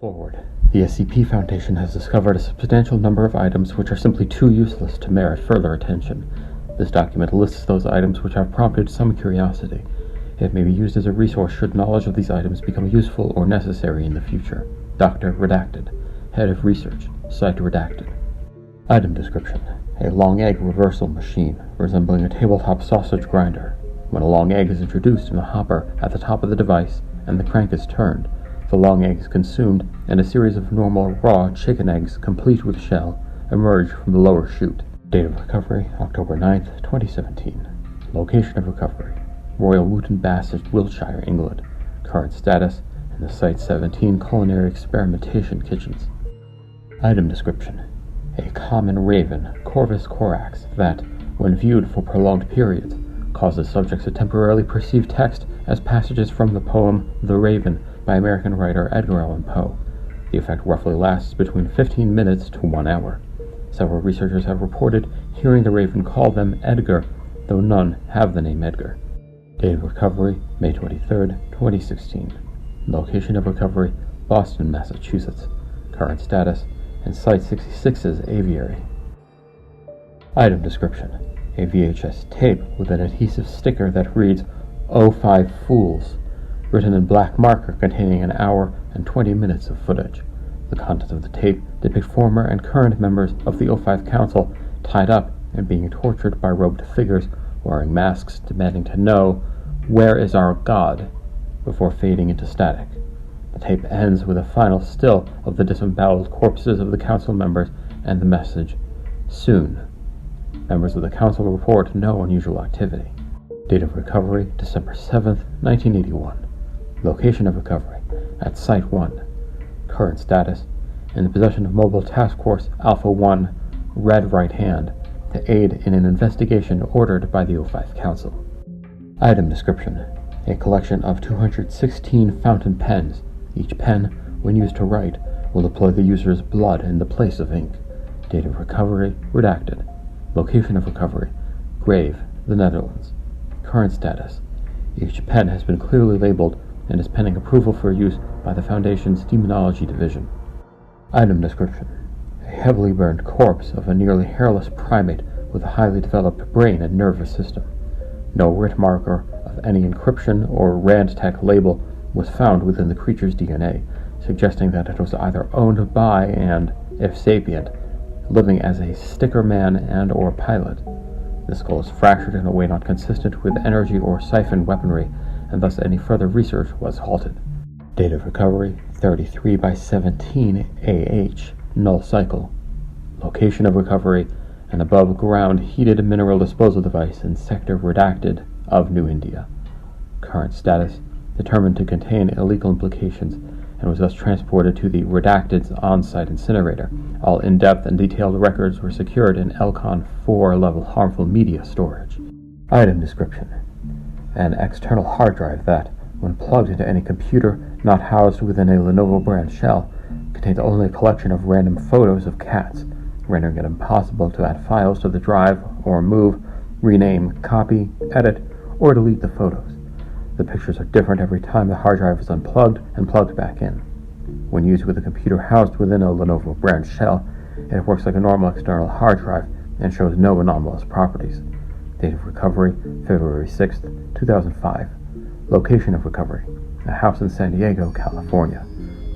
Forward. The SCP Foundation has discovered a substantial number of items which are simply too useless to merit further attention. This document lists those items which have prompted some curiosity. It may be used as a resource should knowledge of these items become useful or necessary in the future. Dr. Redacted. Head of Research. Site Redacted. Item description. A long egg reversal machine, resembling a tabletop sausage grinder. When a long egg is introduced in the hopper at the top of the device and the crank is turned, the long egg is consumed, and a series of normal raw chicken eggs, complete with shell, emerge from the lower chute. Date of recovery, October 9th, 2017. Location of recovery, Royal Wootton Bassett, Wiltshire, England. Current status, in the Site-17 Culinary Experimentation Kitchens. Item description. A common raven, Corvus corax, that, when viewed for prolonged periods, causes subjects to temporarily perceive text as passages from the poem The Raven by American writer Edgar Allan Poe. The effect roughly lasts between 15 minutes to 1 hour. Several researchers have reported hearing the raven call them Edgar, though none have the name Edgar. Date of recovery, May 23, 2016. Location of recovery, Boston, Massachusetts. Current status, in Site-66's aviary. Item description. A VHS tape with an adhesive sticker that reads, "05 Fools," written in black marker containing an hour and 20 minutes of footage. The contents of the tape depict former and current members of the O5 Council tied up and being tortured by robed figures wearing masks demanding to know, "Where is our God?" before fading into static. The tape ends with a final still of the disemboweled corpses of the council members and the message, "Soon." Members of the council report no unusual activity. Date of recovery, December 7th, 1981. Location of recovery, at Site 1. Current status, in the possession of Mobile Task Force Alpha-1, Red Right Hand, to aid in an investigation ordered by the O5 Council. Item description. A collection of 216 fountain pens. Each pen, when used to write, will deploy the user's blood in the place of ink. Date of recovery, redacted. Location of recovery, Grave, the Netherlands. Current status. Each pen has been clearly labeled and is pending approval for use by the Foundation's Demonology Division. Item description. A heavily burned corpse of a nearly hairless primate with a highly developed brain and nervous system. No writ marker of any encryption or RAND-Tech label was found within the creature's DNA, suggesting that it was either owned by and, if sapient, living as a sticker man and or pilot. The skull is fractured in a way not consistent with energy or siphon weaponry, and thus any further research was halted. Date of recovery, 33 by 17 AH, null cycle. Location of recovery, an above-ground heated mineral disposal device in Sector Redacted of New India. Current status, determined to contain illegal implications, and was thus transported to the Redacted's on-site incinerator. All in-depth and detailed records were secured in Elcon 4-level harmful media storage. Item description. An external hard drive that, when plugged into any computer not housed within a Lenovo brand shell, contains only a collection of random photos of cats, rendering it impossible to add files to the drive or move, rename, copy, edit, or delete the photos. The pictures are different every time the hard drive is unplugged and plugged back in. When used with a computer housed within a Lenovo brand shell, it works like a normal external hard drive and shows no anomalous properties. Date of recovery, February 6, 2005. Location of recovery, a house in San Diego, California.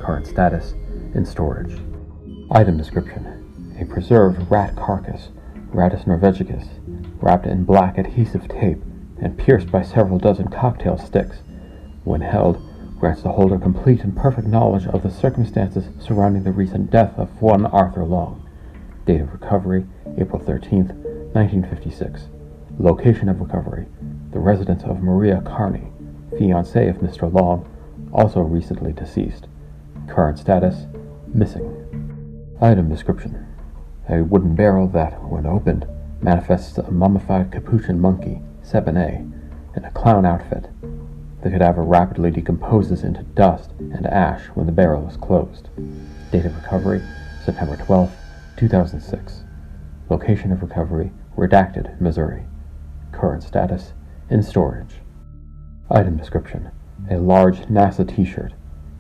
Current status, in storage. Item description. A preserved rat carcass, Rattus norvegicus, wrapped in black adhesive tape and pierced by several dozen cocktail sticks. When held, grants the holder complete and perfect knowledge of the circumstances surrounding the recent death of one Arthur Long. Date of recovery, April 13, 1956. Location of recovery, the residence of Maria Carney, fiancée of Mr. Long, also recently deceased. Current status, missing. Item description. A wooden barrel that, when opened, manifests a mummified capuchin monkey, 7A, in a clown outfit. The cadaver rapidly decomposes into dust and ash when the barrel is closed. Date of recovery, September 12, 2006. Location of recovery, Redacted, Missouri. Current status, in storage. Item description. A large NASA t-shirt.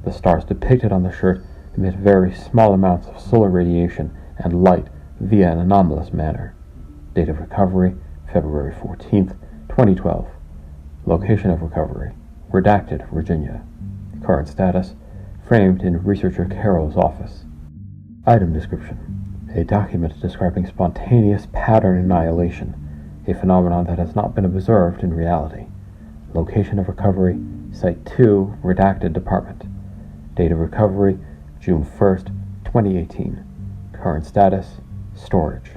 The stars depicted on the shirt emit very small amounts of solar radiation and light via an anomalous manner. Date of recovery, February 14th, 2012. Location of recovery, redacted, Virginia. Current status, framed in researcher Carroll's office. Item description, a document describing spontaneous pattern annihilation, a phenomenon that has not been observed in reality. Location of recovery, Site 2, redacted department. Date of recovery, June 1st, 2018. Current status, storage.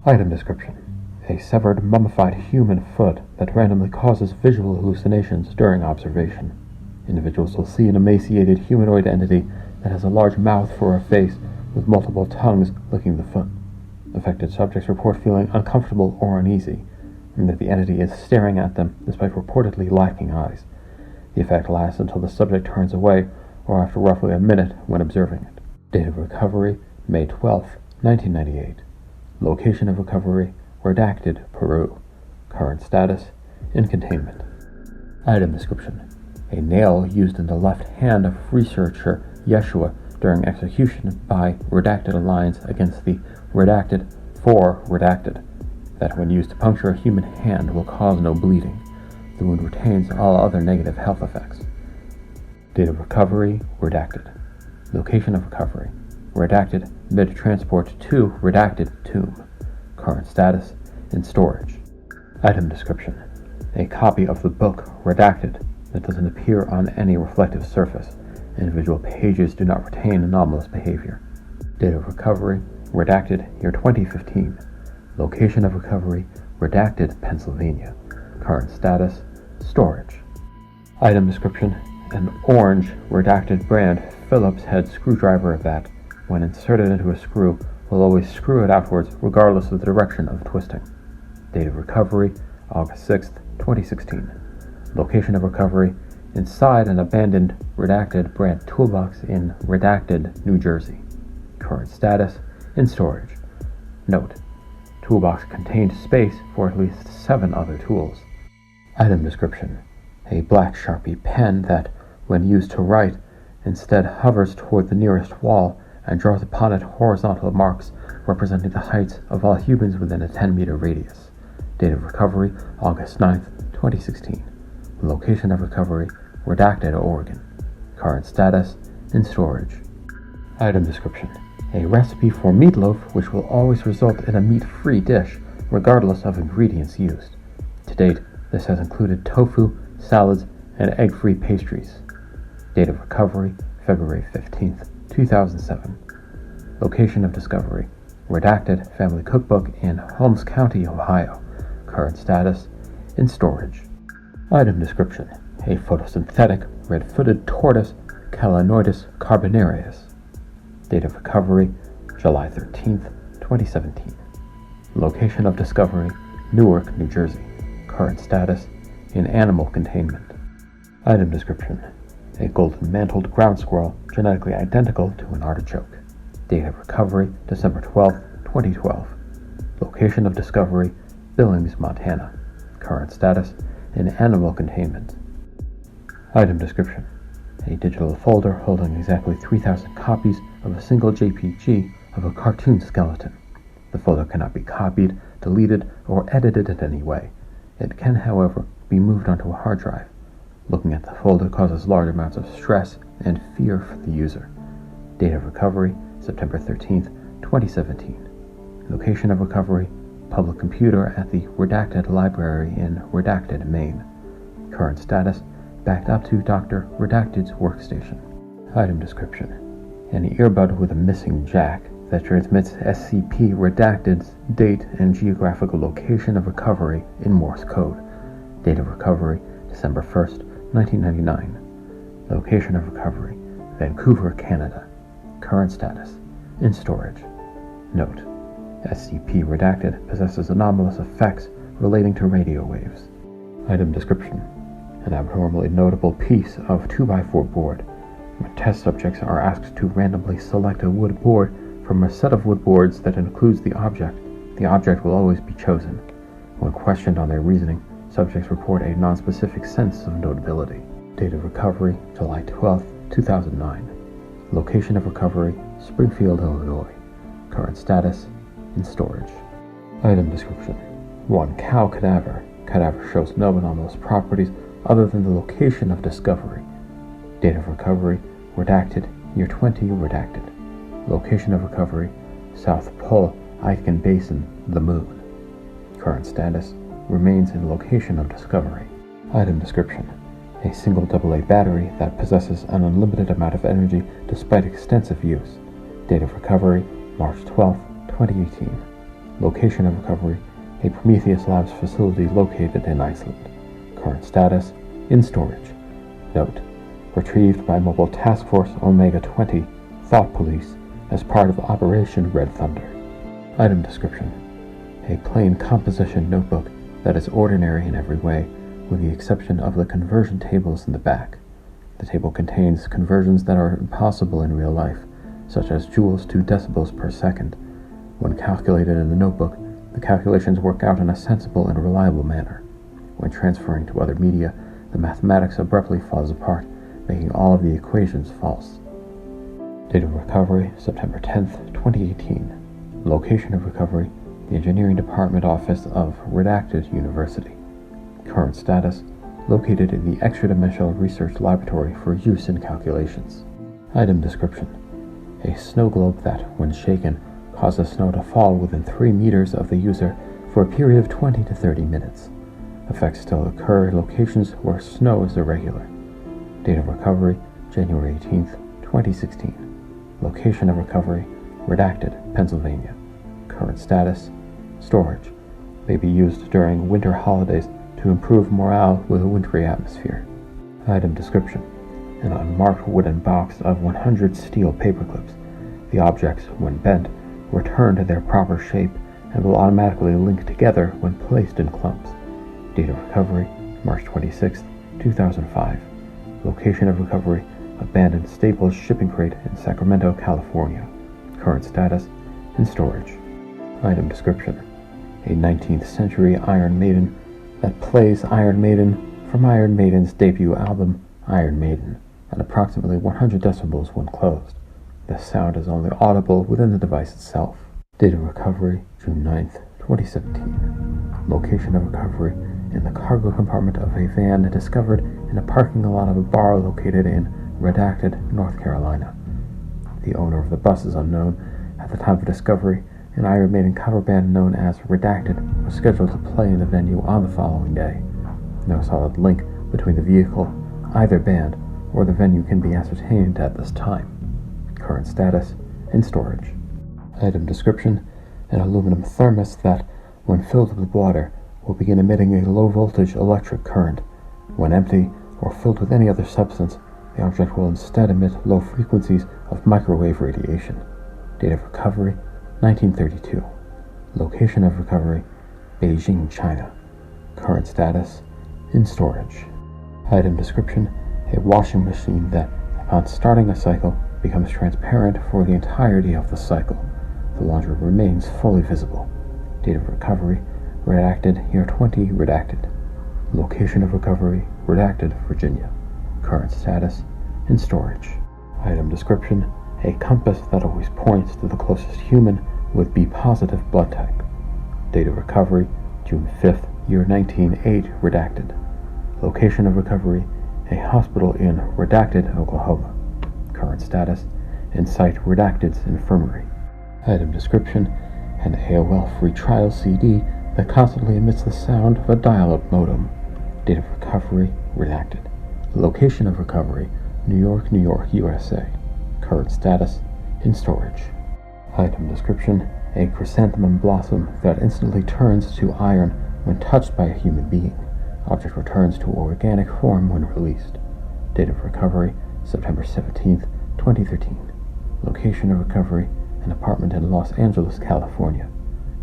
Item description, a severed mummified human foot that randomly causes visual hallucinations during observation. Individuals will see an emaciated humanoid entity that has a large mouth for a face with multiple tongues licking the foot. Affected subjects report feeling uncomfortable or uneasy, and that the entity is staring at them despite reportedly lacking eyes. The effect lasts until the subject turns away or after roughly a minute when observing it. Date of recovery, May 12, 1998. Location of recovery, redacted, Peru. Current status, in containment. Item description, a nail used in the left hand of researcher Yeshua during execution by Redacted Alliance against the Redacted for Redacted, that when used to puncture a human hand will cause no bleeding. The wound retains all other negative health effects. Date of recovery, redacted. Location of recovery, redacted, mid-transport to redacted tomb. Current status, in storage. Item description, a copy of the book Redacted that doesn't appear on any reflective surface. Individual pages do not retain anomalous behavior. Date of recovery, redacted, year 2015. Location of recovery, redacted, Pennsylvania. Current status, storage. Item description, an orange, redacted brand Phillips head screwdriver that, when inserted into a screw, will always screw it outwards regardless of the direction of twisting. Date of recovery, August 6, 2016. Location of recovery, inside an abandoned redacted brand toolbox in Redacted, New Jersey. Current status, in storage. Note, toolbox contained space for at least 7 other tools. Item description, a black Sharpie pen that, when used to write, instead hovers toward the nearest wall and draws upon it horizontal marks representing the heights of all humans within a 10-meter radius. Date of recovery, August 9th, 2016. Location of recovery, redacted, Oregon. Current status, in storage. Item description, a recipe for meatloaf which will always result in a meat-free dish, regardless of ingredients used. To date, this has included tofu, salads, and egg-free pastries. Date of recovery, February 15th, 2007. Location of discovery, redacted, family cookbook in Holmes County, Ohio. Current status, in storage. Item description, a photosynthetic, red-footed tortoise, Calanoidus carbonarius. Date of recovery, July 13th, 2017. Location of discovery, Newark, New Jersey. Current status, in animal containment. Item description, a golden-mantled ground squirrel genetically identical to an artichoke. Date of recovery, December 12, 2012. Location of discovery, Billings, Montana. Current status, in animal containment. Item description, a digital folder holding exactly 3,000 copies of a single JPG of a cartoon skeleton. The folder cannot be copied, deleted, or edited in any way. It can, however, be moved onto a hard drive. Looking at the folder causes large amounts of stress and fear for the user. Date of recovery, September 13th, 2017. Location of recovery, public computer at the Redacted Library in Redacted, Maine. Current status, backed up to Dr. Redacted's workstation. Item description, an earbud with a missing jack that transmits SCP Redacted's date and geographical location of recovery in Morse code. Date of recovery, December 1st, 1999. Location of recovery, Vancouver, Canada. Current status, in storage. Note, SCP Redacted possesses anomalous effects relating to radio waves. Item description, an abnormally notable piece of 2x4 board. When test subjects are asked to randomly select a wood board from a set of wood boards that includes the object will always be chosen. When questioned on their reasoning, subjects report a nonspecific sense of notability. Date of recovery, July 12, 2009. Location of recovery, Springfield, Illinois. Current status, in storage. Item description. 1. Cow cadaver. Cadaver shows no anomalous properties other than the location of discovery. Date of recovery, redacted, year 20, redacted. Location of recovery, South Pole, Aitken Basin, the Moon. Current status, remains in location of discovery. Item description. A single AA battery that possesses an unlimited amount of energy despite extensive use. Date of recovery, March 12, 2018. Location of recovery, a Prometheus Labs facility located in Iceland. Current status, in storage. Note, retrieved by Mobile Task Force Omega-20, Thought Police, as part of Operation Red Thunder. Item description. A plain composition notebook that is ordinary in every way, with the exception of the conversion tables in the back. The table contains conversions that are impossible in real life, such as joules to decibels per second. When calculated in the notebook, the calculations work out in a sensible and reliable manner. When transferring to other media, the mathematics abruptly falls apart, making all of the equations false. Date of recovery, September 10th, 2018. Location of recovery, the Engineering Department Office of Redacted University. Current status, located in the Extra-Dimensional Research Laboratory for use in calculations. Item description. A snow globe that, when shaken, causes snow to fall within 3 meters of the user for a period of 20 to 30 minutes. Effects still occur in locations where snow is irregular. Date of recovery, January 18th, 2016. Location of recovery, redacted, Pennsylvania. Current status, storage. May be used during winter holidays to improve morale with a wintry atmosphere. Item description. An unmarked wooden box of 100 steel paperclips. The objects, when bent, return to their proper shape and will automatically link together when placed in clumps. Date of recovery, March 26, 2005. Location of recovery, abandoned Staples shipping crate in Sacramento, California. Current status, in storage. Item description. A 19th century Iron Maiden that plays Iron Maiden from Iron Maiden's debut album, Iron Maiden, at approximately 100 decibels when closed. The sound is only audible within the device itself. Date of recovery, June 9th, 2017. Location of recovery, in the cargo compartment of a van discovered in a parking lot of a bar located in Redacted, North Carolina. The owner of the bus is unknown. At the time of discovery, an Iron Maiden cover band known as Redacted was scheduled to play in the venue on the following day. No solid link between the vehicle, either band, or the venue can be ascertained at this time. Current status, in storage. Item description. An aluminum thermos that, when filled with water, will begin emitting a low-voltage electric current. When empty, or filled with any other substance, the object will instead emit low frequencies of microwave radiation. Date of recovery, 1932. Location of recovery, Beijing, China. Current status, in storage. Item description. A washing machine that, upon starting a cycle, becomes transparent for the entirety of the cycle. The laundry remains fully visible. Date of recovery, redacted, year 20, redacted. Location of recovery, redacted, Virginia. Current status, in storage. Item description. A compass that always points to the closest human with B positive blood type. Date of recovery, June 5th, year 1908, redacted. Location of recovery, a hospital in Redacted, Oklahoma. Current status, in site Redacted's infirmary. Item description. An AOL free trial CD that constantly emits the sound of a dial-up modem. Date of recovery, redacted. Location of recovery, New York, New York, USA. Current status, in storage. Item description. A chrysanthemum blossom that instantly turns to iron when touched by a human being. Object returns to organic form when released. Date of recovery, September 17th, 2013. Location of recovery, an apartment in Los Angeles, California.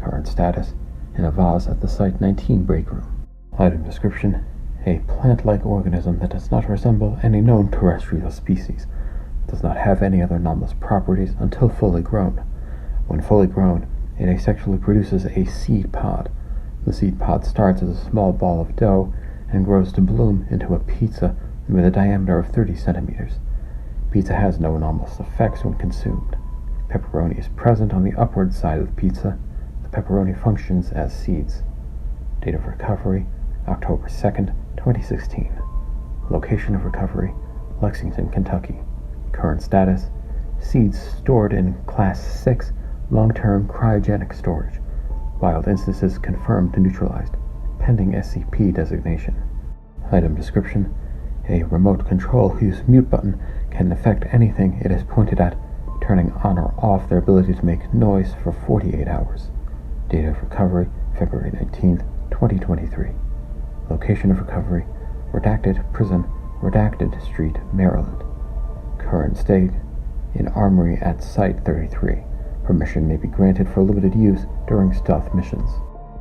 Current status, in a vase at the Site 19 break room. Item description. A plant-like organism that does not resemble any known terrestrial species. Does not have any other anomalous properties until fully grown. When fully grown, it asexually produces a seed pod. The seed pod starts as a small ball of dough and grows to bloom into a pizza with a diameter of 30 centimeters. pizza has no anomalous effects when consumed. Pepperoni is present on the upward side of the pizza. The pepperoni functions as seeds. Date of recovery, October 2nd, 2016. Location of recovery, Lexington, Kentucky. Current status, seeds stored in Class 6 long-term cryogenic storage. Wild instances confirmed to neutralized, pending SCP designation. Item description, a remote control whose mute button can affect anything it is pointed at, turning on or off their ability to make noise for 48 hours. Date of recovery, February 19th, 2023. Location of recovery, Redacted Prison, Redacted Street, Maryland. Current state, in Armory at Site 33. Permission may be granted for limited use during stealth missions.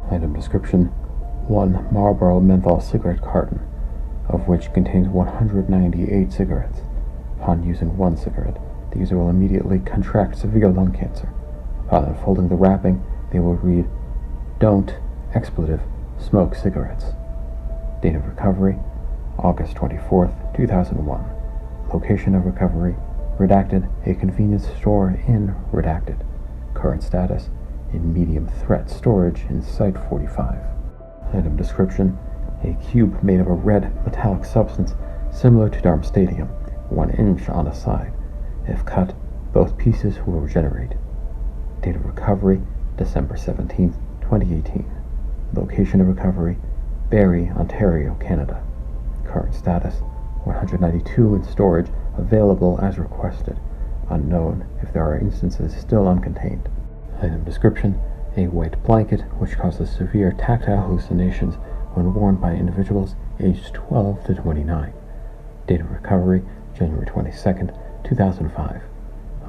Item description, 1 Marlboro menthol cigarette carton, of which contains 198 cigarettes. Upon using one cigarette, the user will immediately contract severe lung cancer. Upon unfolding the wrapping, they will read, "Don't, expletive, smoke cigarettes." Date of recovery, August 24th, 2001. Location of recovery, Redacted, a convenience store in Redacted. Current status, in medium threat storage in Site 45. Item description, a cube made of a red metallic substance similar to darmstadium, 1 inch on a side. If cut, both pieces will regenerate. Date of recovery, December 17th, 2018. Location of recovery, Barrie, Ontario, Canada. Current status, 192 in storage, available as requested. Unknown if there are instances still uncontained. Item description, a white blanket which causes severe tactile hallucinations when worn by individuals aged 12 to 29. Date of recovery, January 22nd, 2005.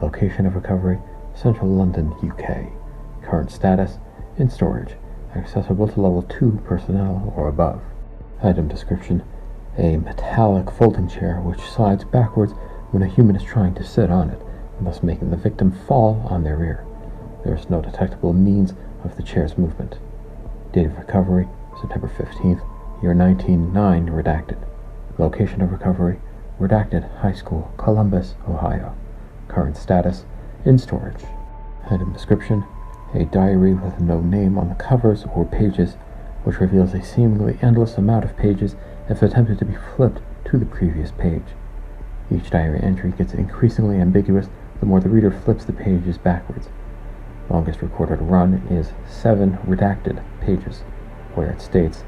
Location of recovery, Central London, UK. Current status, in storage, accessible to level 2 personnel or above. Item description, a metallic folding chair which slides backwards when a human is trying to sit on it, thus making the victim fall on their rear. There is no detectable means of the chair's movement. Date of recovery, September 15th, year 1909, redacted. Location of recovery, Redacted High School, Columbus, Ohio. Current status, in storage. Item description, a diary with no name on the covers or pages, which reveals a seemingly endless amount of pages if attempted to be flipped to the previous page. Each diary entry gets increasingly ambiguous the more the reader flips the pages backwards. Longest recorded run is 7 redacted pages, where it states,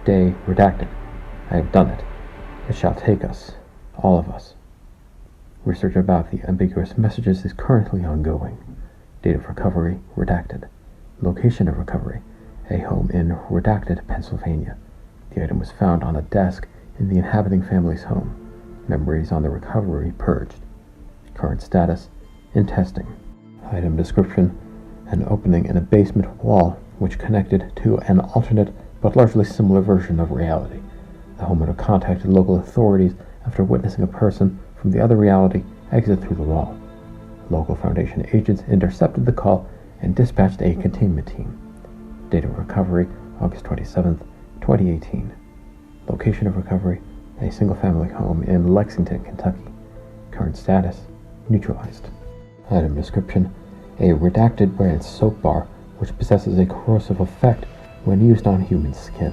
"Day redacted. I have done it. It shall take us, all of us." Research about the ambiguous messages is currently ongoing. Date of recovery, redacted. Location of recovery, a home in Redacted, Pennsylvania. The item was found on a desk in the inhabiting family's home. Memories on the recovery purged. Current status, in testing. Item description, an opening in a basement wall which connected to an alternate but largely similar version of reality. The homeowner contacted local authorities after witnessing a person from the other reality exit through the wall. Local Foundation agents intercepted the call and dispatched a containment team. Date of recovery, August 27th, 2018. Location of recovery, a single-family home in Lexington, Kentucky. Current status, neutralized. Item description, a redacted brand soap bar which possesses a corrosive effect when used on human skin.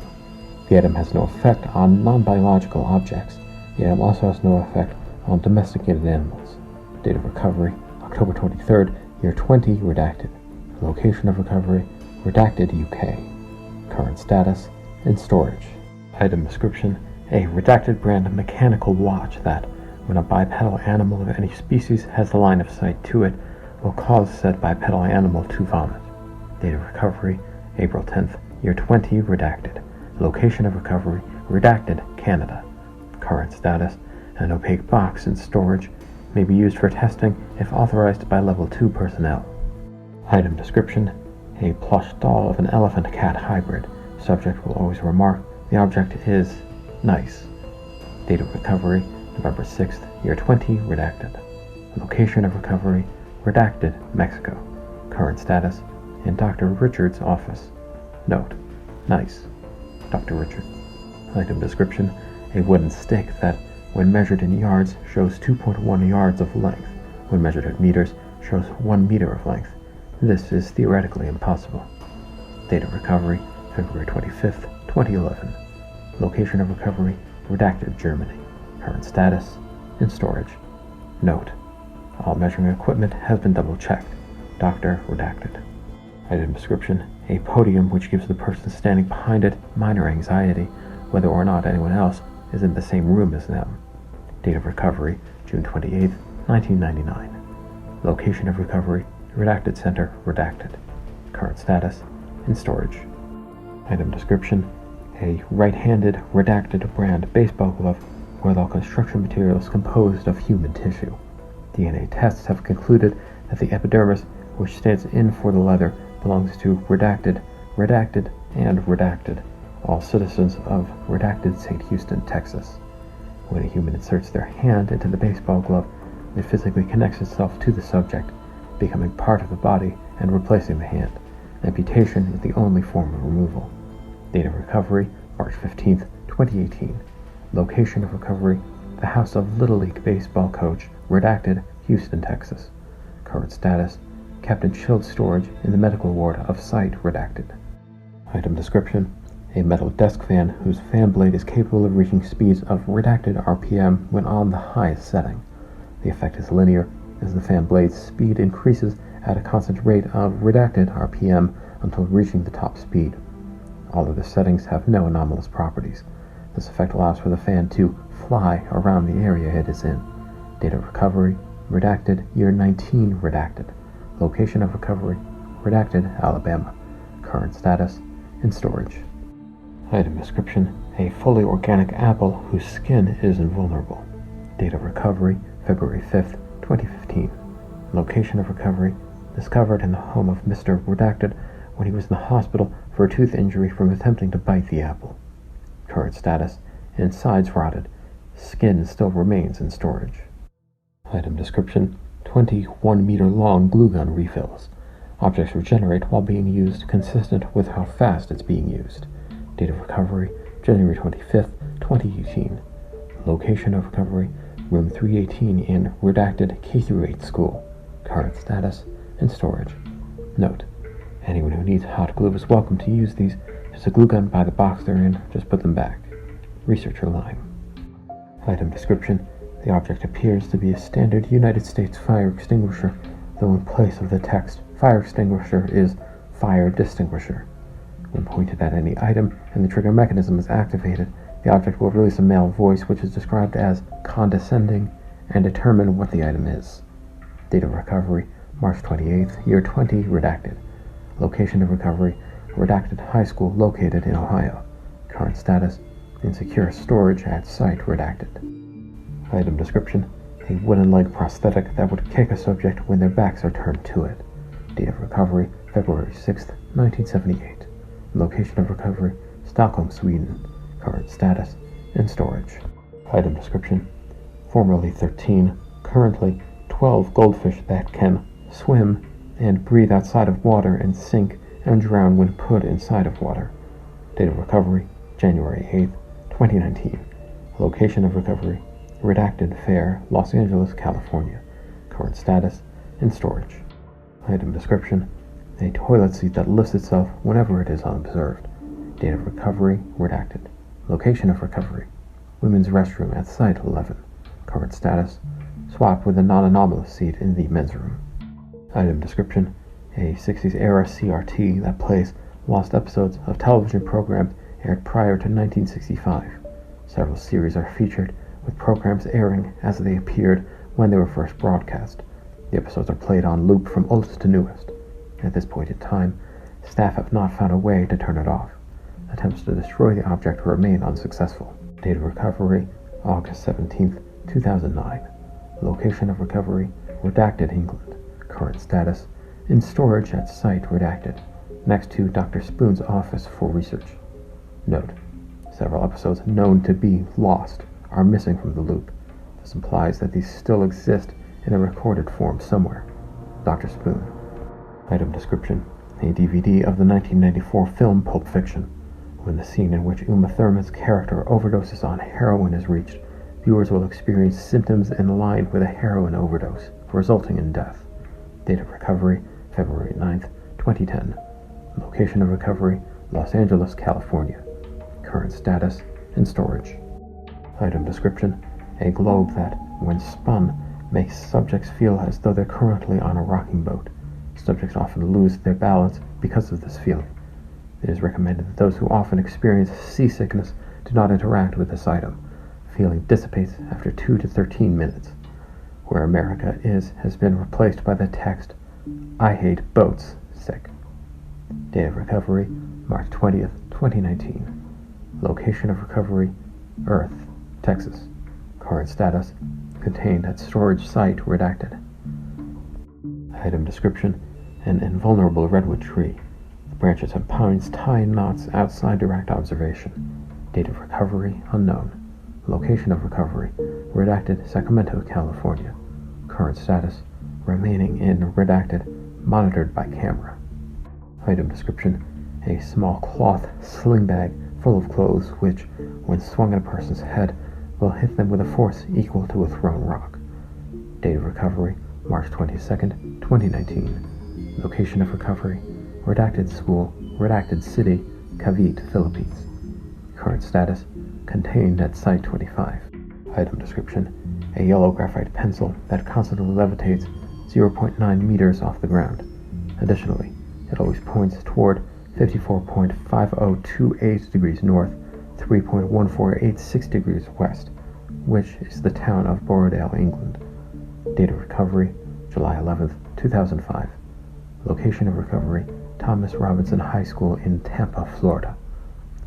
The item has no effect on non-biological objects. The item also has no effect on domesticated animals. Date of recovery, October 23rd, year 20, redacted. Location of recovery, Redacted, UK. Current status, in storage. Item description, a redacted brand mechanical watch that, when a bipedal animal of any species has the line of sight to it, will cause said bipedal animal to vomit. Date of recovery, April 10th, year 20, redacted. Location of recovery, Redacted, Canada. Current status, an opaque box in storage, may be used for testing if authorized by level 2 personnel. Item description, a plush doll of an elephant-cat hybrid. Subject will always remark, the object is nice. Date of recovery, November 6th, year 20, redacted. Location of recovery, Redacted, Mexico. Current status, in Dr. Richard's office. Note, nice, Dr. Richard. Item description, a wooden stick that, when measured in yards, shows 2.1 yards of length. When measured in meters, shows 1 meter of length. This is theoretically impossible. Date of recovery, February 25th, 2011. Location of recovery, redacted Germany. Current status, in storage. Note: all measuring equipment has been double-checked. Doctor redacted. Item description: a podium which gives the person standing behind it minor anxiety, whether or not anyone else is in the same room as them. Date of recovery, June 28, 1999. Location of recovery, redacted center, redacted. Current status, in storage. Item description: a right-handed, redacted brand baseball glove with all construction materials composed of human tissue. DNA tests have concluded that the epidermis, which stands in for the leather, belongs to redacted, redacted, and redacted, all citizens of redacted St. Houston, Texas. When a human inserts their hand into the baseball glove, it physically connects itself to the subject, becoming part of the body and replacing the hand. Amputation is the only form of removal. Date of recovery, March 15, 2018. Location of recovery, the house of Little League baseball coach, redacted, Houston, Texas. Current status, kept in chilled storage in the medical ward of site, redacted. Item description: a metal desk fan whose fan blade is capable of reaching speeds of redacted RPM when on the highest setting. The effect is linear, as the fan blade's speed increases at a constant rate of redacted RPM until reaching the top speed. All other settings have no anomalous properties. This effect allows for the fan to fly around the area it is in. Date of recovery, redacted, year 19, redacted. Location of recovery, redacted, Alabama. Current status, in storage. Item description: a fully organic apple whose skin is invulnerable. Date of recovery, February 5th, 2015. Location of recovery, discovered in the home of Mr. Redacted when he was in the hospital for a tooth injury from attempting to bite the apple. Current status, insides rotted. Skin still remains in storage. Item description: 21-meter-long glue gun refills. Objects regenerate while being used, consistent with how fast it's being used. Date of recovery, January 25th, 2018. Location of recovery, room 318 in redacted K-8 school. Current status, in storage. Note: anyone who needs hot glue is welcome to use these. There's a glue gun by the box they're in, just put them back. Researcher line. Item description: the object appears to be a standard United States fire extinguisher, though in place of the text fire extinguisher is fire distinguisher. When pointed at any item and the trigger mechanism is activated, the object will release a male voice which is described as condescending and determine what the item is. Date of recovery, March 28th, year 20, redacted. Location of recovery, redacted high school located in Ohio. Current status, in secure storage at site, redacted. Item description: a wooden leg prosthetic that would kick a subject when their backs are turned to it. Date of recovery, February 6th, 1978. Location of recovery, Stockholm, Sweden. Current status, in storage. Item description: formerly 13, currently 12 goldfish that can swim and breathe outside of water and sink and drown when put inside of water. Date of recovery, January 8th, 2019. Location of recovery, redacted Fair, Los Angeles, California. Current status, in storage. Item description: a toilet seat that lifts itself whenever it is unobserved. Date of recovery, redacted. Location of recovery, women's restroom at Site 11. Current status, swap with a non-anomalous seat in the men's room. Item description: a 60s-era CRT that plays lost episodes of television programs aired prior to 1965. Several series are featured, with programs airing as they appeared when they were first broadcast. The episodes are played on loop from oldest to newest. At this point in time, staff have not found a way to turn it off. Attempts to destroy the object remain unsuccessful. Date of recovery, August 17th, 2009. Location of recovery, redacted England. Current status, in storage at site, redacted, next to Dr. Spoon's office for research. Note: several episodes known to be lost are missing from the loop. This implies that these still exist in a recorded form somewhere. Dr. Spoon. Item description: a DVD of the 1994 film Pulp Fiction. When the scene in which Uma Thurman's character overdoses on heroin is reached, Viewers will experience symptoms in line with a heroin overdose, resulting in death. Date of recovery, February 9th, 2010. Location of recovery, Los Angeles, California. Current status, in storage. Item description, a globe that, when spun, makes subjects feel as though they're currently on a rocking boat. Subjects often lose their balance because of this feeling. It is recommended that those who often experience seasickness do not interact with this item. Feeling dissipates after 2 to 13 minutes. Where America is has been replaced by the text, I hate boats, sick. Date of recovery, March 20th, 2019. Location of recovery, Earth, Texas. Current status, contained at storage site redacted. Item description, an invulnerable redwood tree. The branches and pines tie knots outside direct observation. Date of recovery, unknown. Location of recovery, redacted, Sacramento, California. Current status, remaining in redacted, monitored by camera. Item description, a small cloth sling bag full of clothes which, when swung at a person's head, will hit them with a force equal to a thrown rock. Date of recovery, March 22nd, 2019. Location of recovery, redacted school, redacted city, Cavite, Philippines. Current status, contained at Site 25. Item description, a yellow graphite pencil that constantly levitates 0.9 meters off the ground. Additionally, it always points toward 54.5028 degrees north, 3.1486 degrees west, which is the town of Borrowdale, England. Date of recovery, July 11th, 2005. Location of recovery, Thomas Robinson High School in Tampa, Florida.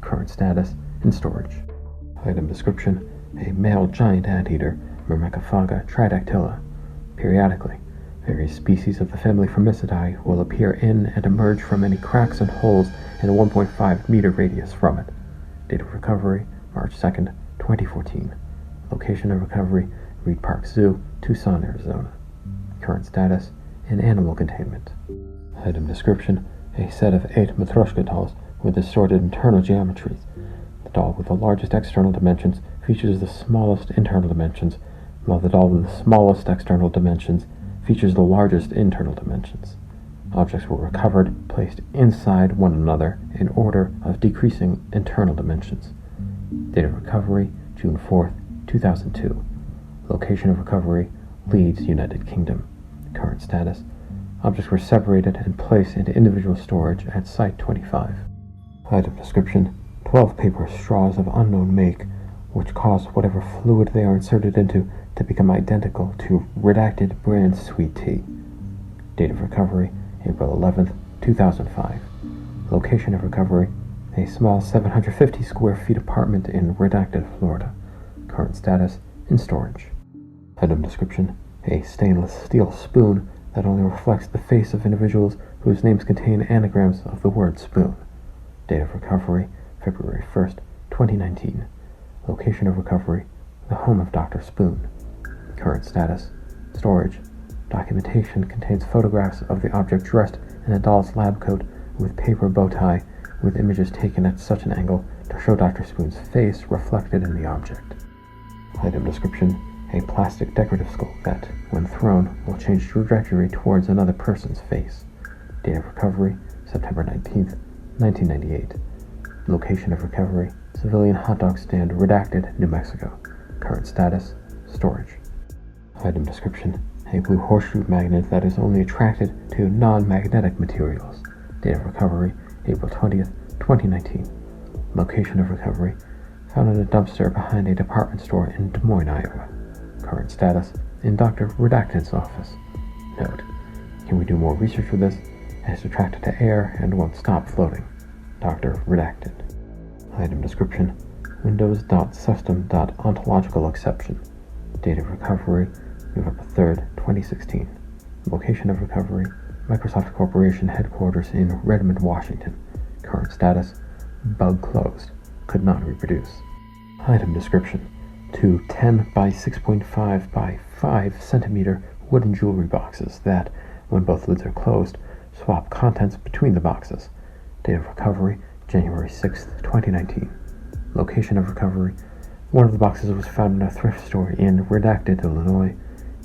Current status, in storage. Item description, a male giant anteater, Myrmecophaga tridactyla. Periodically, various species of the family Formicidae will appear in and emerge from any cracks and holes in a 1.5 meter radius from it. Date of recovery, March 2nd, 2014. Location of recovery, Reed Park Zoo, Tucson, Arizona. Current status, in animal containment. Item description, a set of 8 Matryoshka dolls with assorted internal geometries. The doll with the largest external dimensions features the smallest internal dimensions, while the doll with the smallest external dimensions features the largest internal dimensions. Objects were recovered, placed inside one another in order of decreasing internal dimensions. Date of recovery, June 4th, 2002. Location of recovery, Leeds, United Kingdom. Current status, objects were separated and placed into individual storage at Site 25. Item description, 12 paper straws of unknown make, which cause whatever fluid they are inserted into to become identical to redacted brand sweet tea. Date of recovery, April 11th, 2005. Location of recovery, a small 750 square feet apartment in redacted, Florida. Current status, in storage. Item description, a stainless steel spoon that only reflects the face of individuals whose names contain anagrams of the word spoon. Date of recovery, February 1st, 2019. Location of recovery, the home of Dr. Spoon. Current status, storage. Documentation contains photographs of the object dressed in a doll's lab coat with paper bow tie, with images taken at such an angle to show Dr. Spoon's face reflected in the object. Item description, a plastic decorative skull that, when thrown, will change trajectory towards another person's face. Date of recovery, September 19th, 1998. Location of recovery, civilian hot dog stand, redacted, New Mexico. Current status, storage. Item description, a blue horseshoe magnet that is only attracted to non-magnetic materials. Date of recovery, April 20th, 2019. Location of recovery, found in a dumpster behind a department store in Des Moines, Iowa. Current status, in Dr. Redacted's office. Note, can we do more research with this? It is attracted to air and won't stop floating. Dr. Redacted. Item description, Windows.system.ontological exception. Date of recovery, November 3rd, 2016. Location of recovery, Microsoft Corporation headquarters in Redmond, Washington. Current status, bug closed. Could not reproduce. Item description, 2 10 by 6.5 by 5 centimeter wooden jewelry boxes that, when both lids are closed, swap contents between the boxes. Date of recovery, January 6th, 2019. Location of recovery, One of the boxes was found in a thrift store in Redacted, Illinois.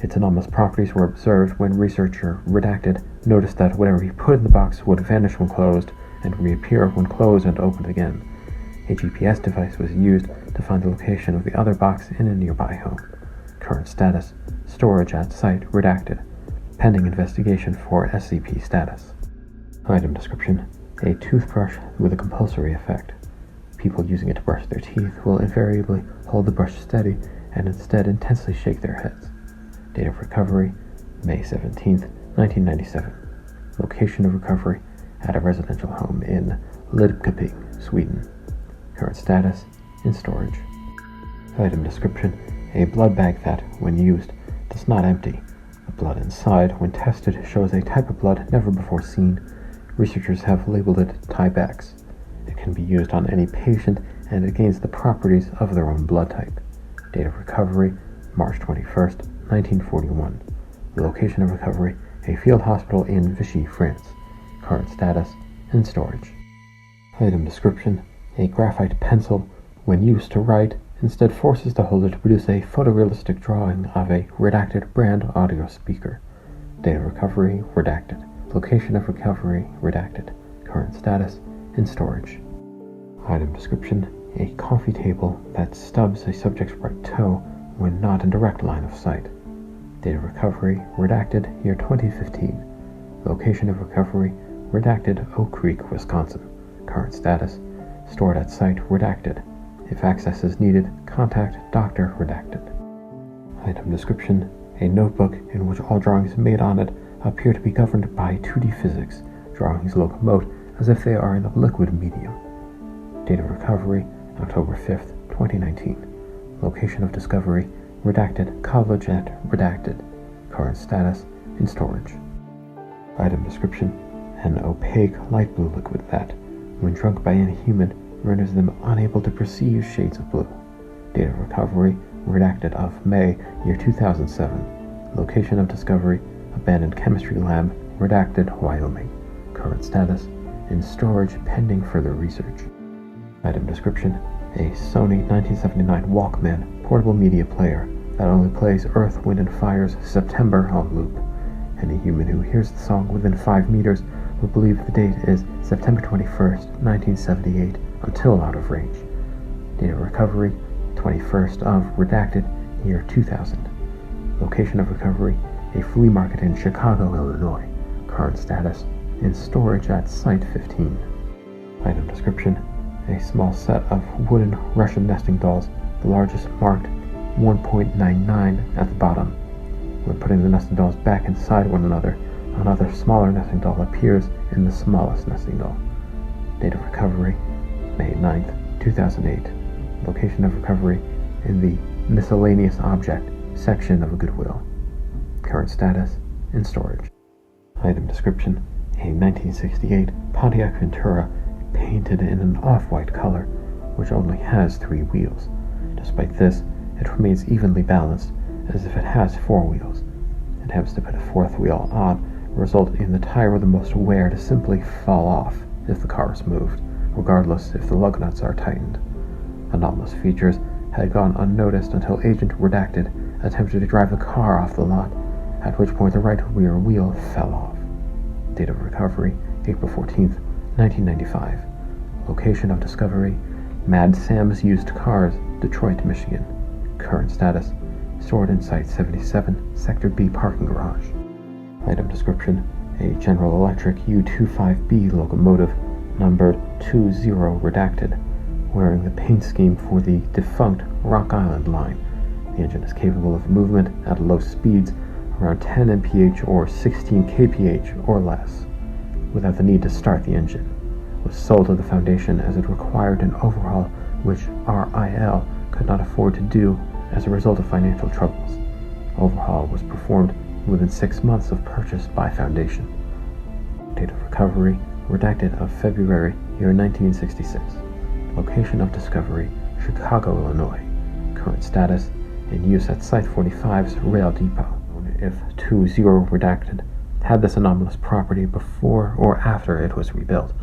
Its anomalous properties were observed when researcher Redacted noticed that whatever he put in the box would vanish when closed and reappear when closed and opened again. A GPS device was used to find the location of the other box in a nearby home. Current status: storage at site redacted. Pending investigation for SCP status. Item description: a toothbrush with a compulsory effect. People using it to brush their teeth will invariably hold the brush steady and instead intensely shake their heads. Date of recovery: May 17, 1997. Location of recovery: at a residential home in Lidköping, Sweden. Current status: in storage. Item description: a blood bag that, when used, does not empty. The blood inside, when tested, shows a type of blood never before seen. Researchers have labeled it Type-X. It can be used on any patient, and it gains the properties of their own blood type. Date of recovery: March 21st, 1941. The location of recovery: a field hospital in Vichy, France. Current status: in storage. Item description: a graphite pencil, when used to write, instead forces the holder to produce a photorealistic drawing of a redacted brand audio speaker. Date of recovery: redacted. Location of recovery: redacted. Current status: in storage. Item description: a coffee table that stubs a subject's right toe when not in direct line of sight. Date of recovery: redacted, year 2015. Location of recovery: redacted, Oak Creek, Wisconsin. Current status: stored at site redacted. If access is needed, contact Dr. Redacted. Item description: a notebook in which all drawings made on it appear to be governed by 2D physics. Drawings locomote as if they are in a liquid medium. Date of recovery: October 5th, 2019. Location of discovery: redacted, college at redacted. Current status: in storage. Item description: an opaque light blue liquid that, when drunk by any human, renders them unable to perceive shades of blue. Date of recovery: redacted, of May, year 2007. Location of discovery: abandoned chemistry lab, redacted, Wyoming. Current status: in storage pending further research. Item description: a Sony 1979 Walkman portable media player that only plays Earth, Wind and Fire's September on loop. Any human who hears the song within 5 meters will believe the date is September 21st, 1978, until out of range. Date of recovery: 21st of redacted, year 2000. Location of recovery: a flea market in Chicago, Illinois. Current status: in storage at Site 15. Item description: a small set of wooden Russian nesting dolls, the largest marked 1.99 at the bottom. When putting the nesting dolls back inside one another smaller nesting doll appears in the smallest nesting doll. Date of recovery: May 9th, 2008. Location of recovery: in the miscellaneous object section of a Goodwill. Current status: in storage. Item description: a 1968 Pontiac Ventura painted in an off-white color, which only has 3 wheels. Despite this, it remains evenly balanced, as if it has 4 wheels. Attempts to put a 4th wheel on result in the tire with the most wear to simply fall off if the car is moved, regardless if the lug nuts are tightened. Anomalous features had gone unnoticed until Agent Redacted attempted to drive the car off the lot, at which point the right rear wheel fell off. Date of recovery: April 14th, 1995. Location of discovery: Mad Sam's Used Cars, Detroit, Michigan. Current status: stored in Site 77, Sector B parking garage. Item description: a General Electric U-25B locomotive, numbered 20 redacted, wearing the paint scheme for the defunct Rock Island line. The engine is capable of movement at low speeds, around 10 mph or 16 kph or less, without the need to start the engine. It was sold to the Foundation as it required an overhaul which RIL could not afford to do as a result of financial troubles. Overhaul was performed within 6 months of purchase by Foundation. Date of recovery: redacted, of February, year 1966. Location of discovery: Chicago, Illinois. Current status: in use at Site 45's rail depot. If 20 redacted had this anomalous property before or after it was rebuilt.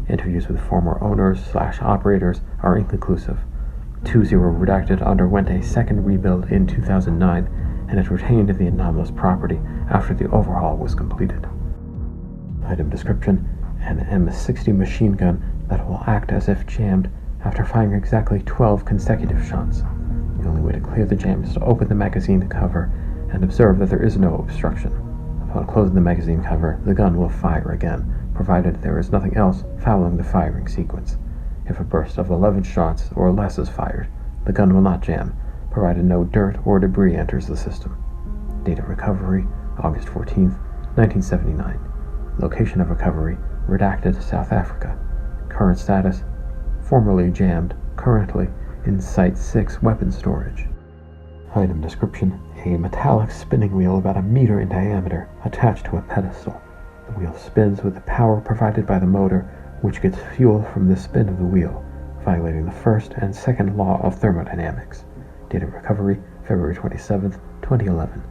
Interviews with former owners/operators are inconclusive. 2-0 redacted underwent a second rebuild in 2009, and it retained the anomalous property after the overhaul was completed. Item description: an M60 machine gun that will act as if jammed after firing exactly 12 consecutive shots. The only way to clear the jam is to open the magazine cover and observe that there is no obstruction. Upon closing the magazine cover, the gun will fire again, provided there is nothing else following the firing sequence. If a burst of 11 shots or less is fired, the gun will not jam, provided no dirt or debris enters the system. Date of recovery: August 14, 1979. Location of recovery: redacted, South Africa. Current status: formerly jammed, currently in Site 6 weapon storage. Item description: a metallic spinning wheel about a meter in diameter attached to a pedestal. The wheel spins with the power provided by the motor, which gets fuel from the spin of the wheel, violating the first and second law of thermodynamics. Date of recovery: February 27, 2011.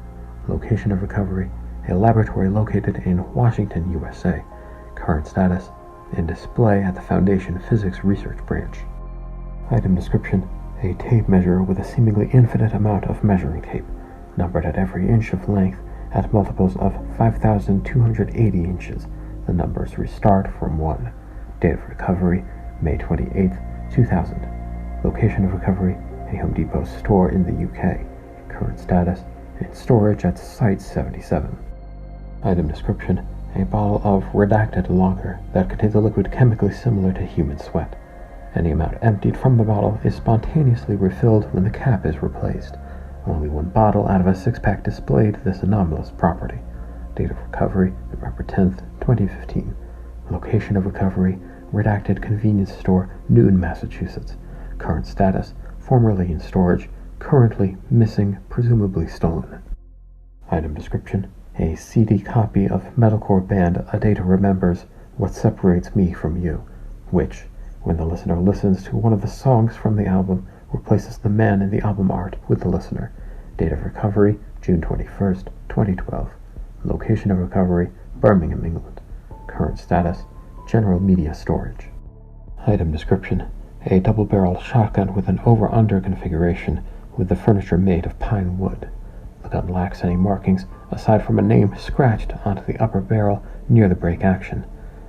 Location of recovery: a laboratory located in Washington, USA. Current status: in display at the Foundation Physics Research Branch. Item description: a tape measure with a seemingly infinite amount of measuring tape, numbered at every inch of length at multiples of 5,280 inches. The numbers restart from 1. Date of recovery: May 28, 2000. Location of recovery: a Home Depot store in the UK. Current status: in storage at Site 77. Item description: a bottle of redacted lager that contains a liquid chemically similar to human sweat. Any amount emptied from the bottle is spontaneously refilled when the cap is replaced. Only one bottle out of a 6-pack displayed this anomalous property. Date of recovery: November 10, 2015. Location of recovery: redacted convenience store, Newton, Massachusetts. Current status: formerly in storage, currently missing, presumably stolen. Item description: a CD copy of metalcore band A Day to Remember's What Separates Me from You, which, when the listener listens to one of the songs from the album, replaces the man in the album art with the listener. Date of recovery: June 21, 2012. Location of recovery: Birmingham, England. Current status: general media storage. Item description: a double-barrel shotgun with an over-under configuration, with the furniture made of pine wood. The gun lacks any markings aside from a name scratched onto the upper barrel near the break action.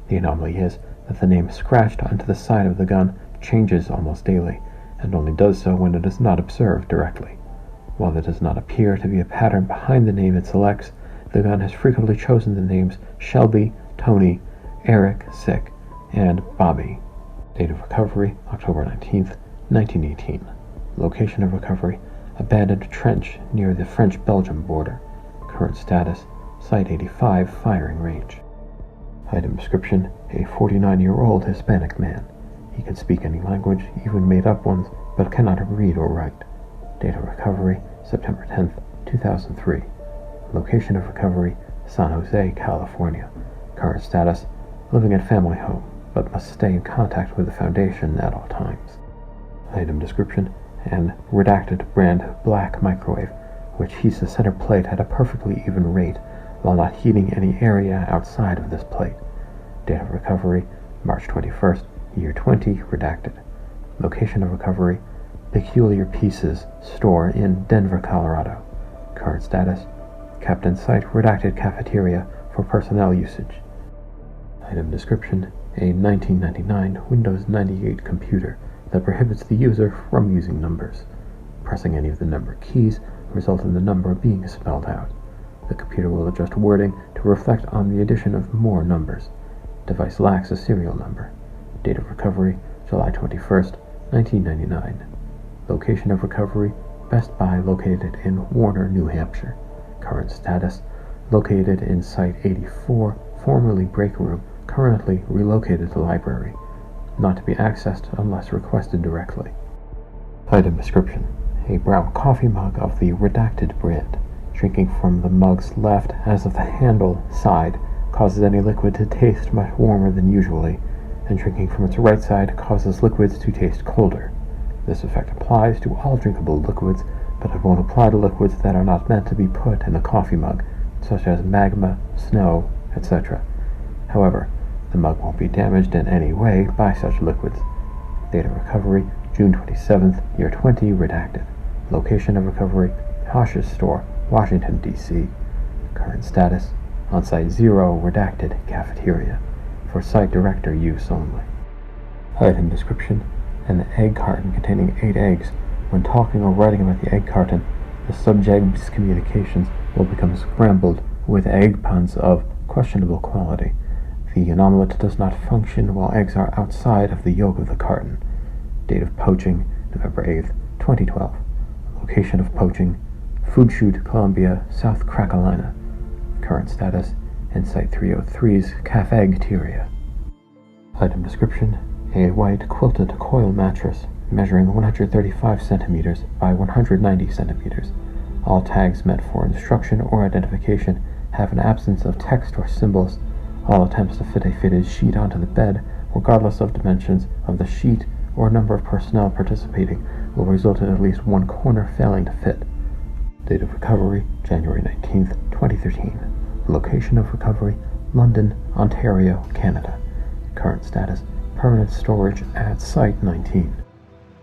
The anomaly is that the name scratched onto the side of the gun changes almost daily, and only does so when it is not observed directly. While there does not appear to be a pattern behind the name it selects, the gun has frequently chosen the names Shelby, Tony, Eric, Sick, and Bobby. Date of recovery: October 19, 1918. Location of recovery: abandoned trench near the French-Belgium border. Current status: Site 85 firing range. Item description: a 49-year-old Hispanic man. He can speak any language, even made-up ones, but cannot read or write. Date of recovery: September 10, 2003. Location of recovery: San Jose, California. Current status: living at family home, but must stay in contact with the Foundation at all times. Item description: an redacted brand black microwave, which heats the center plate at a perfectly even rate, while not heating any area outside of this plate. Date of recovery: March 21st, year 20, redacted. Location of recovery: Peculiar Pieces store in Denver, Colorado. Current status: kept in site redacted cafeteria for personnel usage. Item description: a 1999 Windows 98 computer that prohibits the user from using numbers. Pressing any of the number keys results in the number being spelled out. The computer will adjust wording to reflect on the addition of more numbers. Device lacks a serial number. Date of recovery: July 21st, 1999. Location of recovery: Best Buy located in Warner, New Hampshire. Current status: located in Site 84, formerly break room, currently relocated to library. Not to be accessed unless requested directly. Item description: a brown coffee mug of the redacted brand. Drinking from the mug's left as of the handle side causes any liquid to taste much warmer than usually, and drinking from its right side causes liquids to taste colder. This effect applies to all drinkable liquids, but it won't apply to liquids that are not meant to be put in a coffee mug, such as magma, snow, etc. However, the mug won't be damaged in any way by such liquids. Date of recovery: June 27th, year 20, redacted. Location of recovery, Hosh's Store, Washington, D.C. Current status, on Site 0, redacted, cafeteria. For site director use only. Item description, an egg carton containing 8 eggs. When talking or writing about the egg carton, the subject's communications will become scrambled with egg puns of questionable quality. The anomalous does not function while eggs are outside of the yolk of the carton. Date of poaching, November 8th, 2012. Location of poaching, Food Chute, Columbia, South Carolina. Current status, in Site 303's cafeteria. Item description, a white quilted coil mattress measuring 135 centimeters by 190 centimeters. All tags meant for instruction or identification have an absence of text or symbols. All attempts to fit a fitted sheet onto the bed, regardless of dimensions of the sheet or number of personnel participating, will result in at least one corner failing to fit. Date of recovery, January 19th, 2013. Location of recovery, London, Ontario, Canada. Current status, permanent storage at Site 19.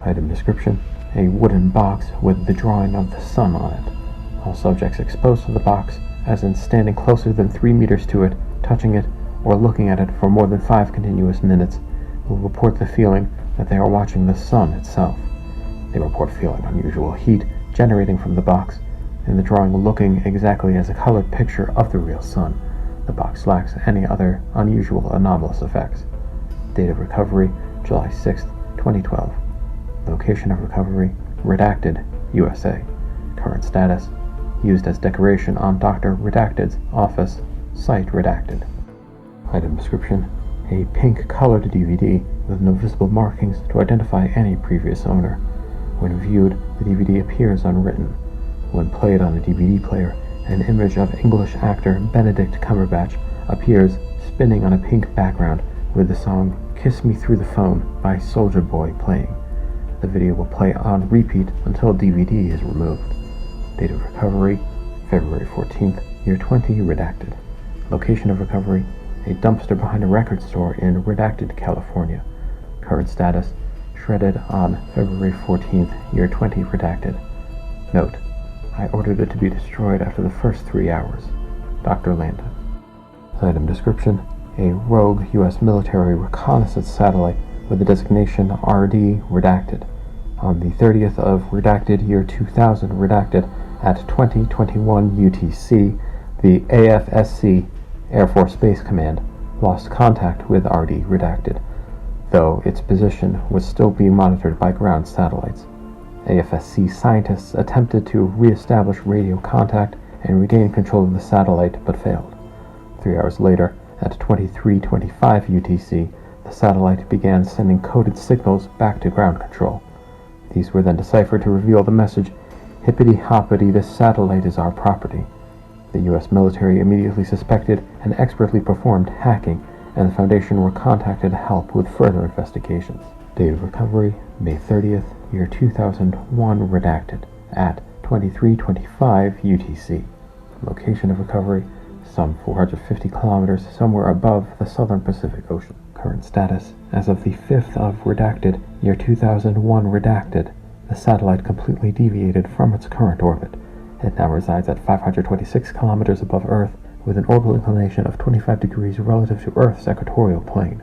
Item description, a wooden box with the drawing of the sun on it. All subjects exposed to the box, as in standing closer than 3 meters to it, touching it, or looking at it for more than 5 continuous minutes, will report the feeling that they are watching the sun itself. They report feeling unusual heat generating from the box, and the drawing looking exactly as a colored picture of the real sun. The box lacks any other unusual anomalous effects. Date of recovery, July 6th, 2012. Location of recovery, redacted, USA. Current status, used as decoration on Dr. Redacted's office, site redacted. Item description, a pink-colored DVD with no visible markings to identify any previous owner. When viewed, the DVD appears unwritten. When played on a DVD player, an image of English actor Benedict Cumberbatch appears spinning on a pink background with the song Kiss Me Through the Phone by Soulja Boy playing. The video will play on repeat until DVD is removed. Date of recovery, February 14th, year 20, redacted. Location of recovery, a dumpster behind a record store in Redacted, California. Current status, shredded on February 14th, year 20, redacted. Note, I ordered it to be destroyed after the first 3 hours. Dr. Landa. Item description, a rogue U.S. military reconnaissance satellite with the designation RD redacted. On the 30th of redacted year 2000 redacted at 2021 UTC, the AFSC, Air Force Space Command, lost contact with RD redacted, though its position was still being monitored by ground satellites. AFSC scientists attempted to re-establish radio contact and regain control of the satellite, but failed. 3 hours later, at 23:25 UTC, the satellite began sending coded signals back to ground control. These were then deciphered to reveal the message, "Hippity-hoppity, this satellite is our property." The U.S. military immediately suspected and expertly performed hacking, and the Foundation were contacted to help with further investigations. Date of recovery, May 30th, year 2001, redacted, at 23:25 UTC. Location of recovery, some 450 kilometers somewhere above the southern Pacific Ocean. Current status, as of the 5th of redacted, year 2001 redacted, the satellite completely deviated from its current orbit. It now resides at 526 kilometers above Earth, with an orbital inclination of 25 degrees relative to Earth's equatorial plane.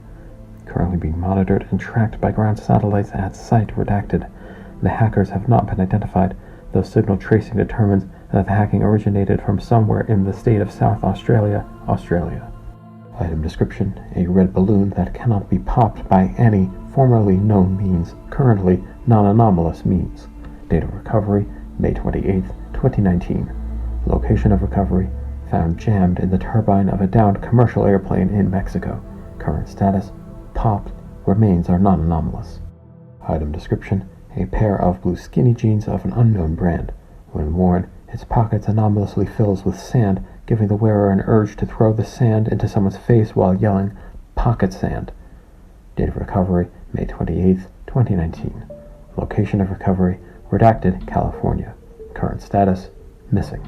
Currently being monitored and tracked by ground satellites at site redacted. The hackers have not been identified, though signal tracing determines that the hacking originated from somewhere in the state of South Australia, Australia. Item description, a red balloon that cannot be popped by any formerly known means, currently non-anomalous means. Date of recovery, May 28th, 2019. Location of recovery, found jammed in the turbine of a downed commercial airplane in Mexico. Current status, popped, remains are non-anomalous. Item description, a pair of blue skinny jeans of an unknown brand. When worn, its pockets anomalously fills with sand, giving the wearer an urge to throw the sand into someone's face while yelling, "Pocket sand." Date of recovery, May 28th, 2019. Location of recovery, Redacted, California. Current status, missing.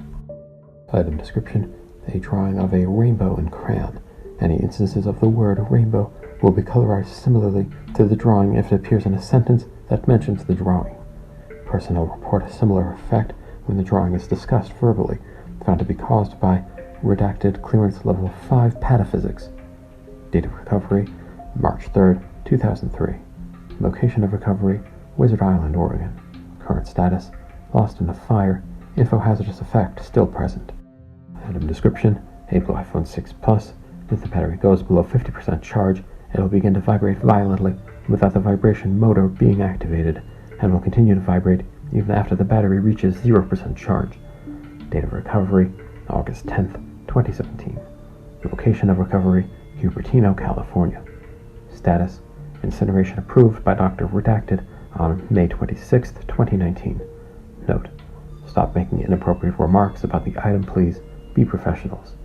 Item description, a drawing of a rainbow in crayon. Any instances of the word rainbow will be colorized similarly to the drawing if it appears in a sentence that mentions the drawing. Personnel report a similar effect when the drawing is discussed verbally, found to be caused by redacted clearance level 5 pataphysics. Date of recovery, March 3rd, 2003. Location of recovery, Wizard Island, Oregon. Current status, lost in a fire. Info hazardous effect still present. Item description, a blue iPhone 6 Plus. If the battery goes below 50% charge, it will begin to vibrate violently without the vibration motor being activated, and will continue to vibrate even after the battery reaches 0% charge. Date of recovery, August 10th, 2017. Location of recovery, Cupertino, California. Status, incineration approved by Dr. Redacted on May 26, 2019. Note, stop making inappropriate remarks about the item, please. Be professionals.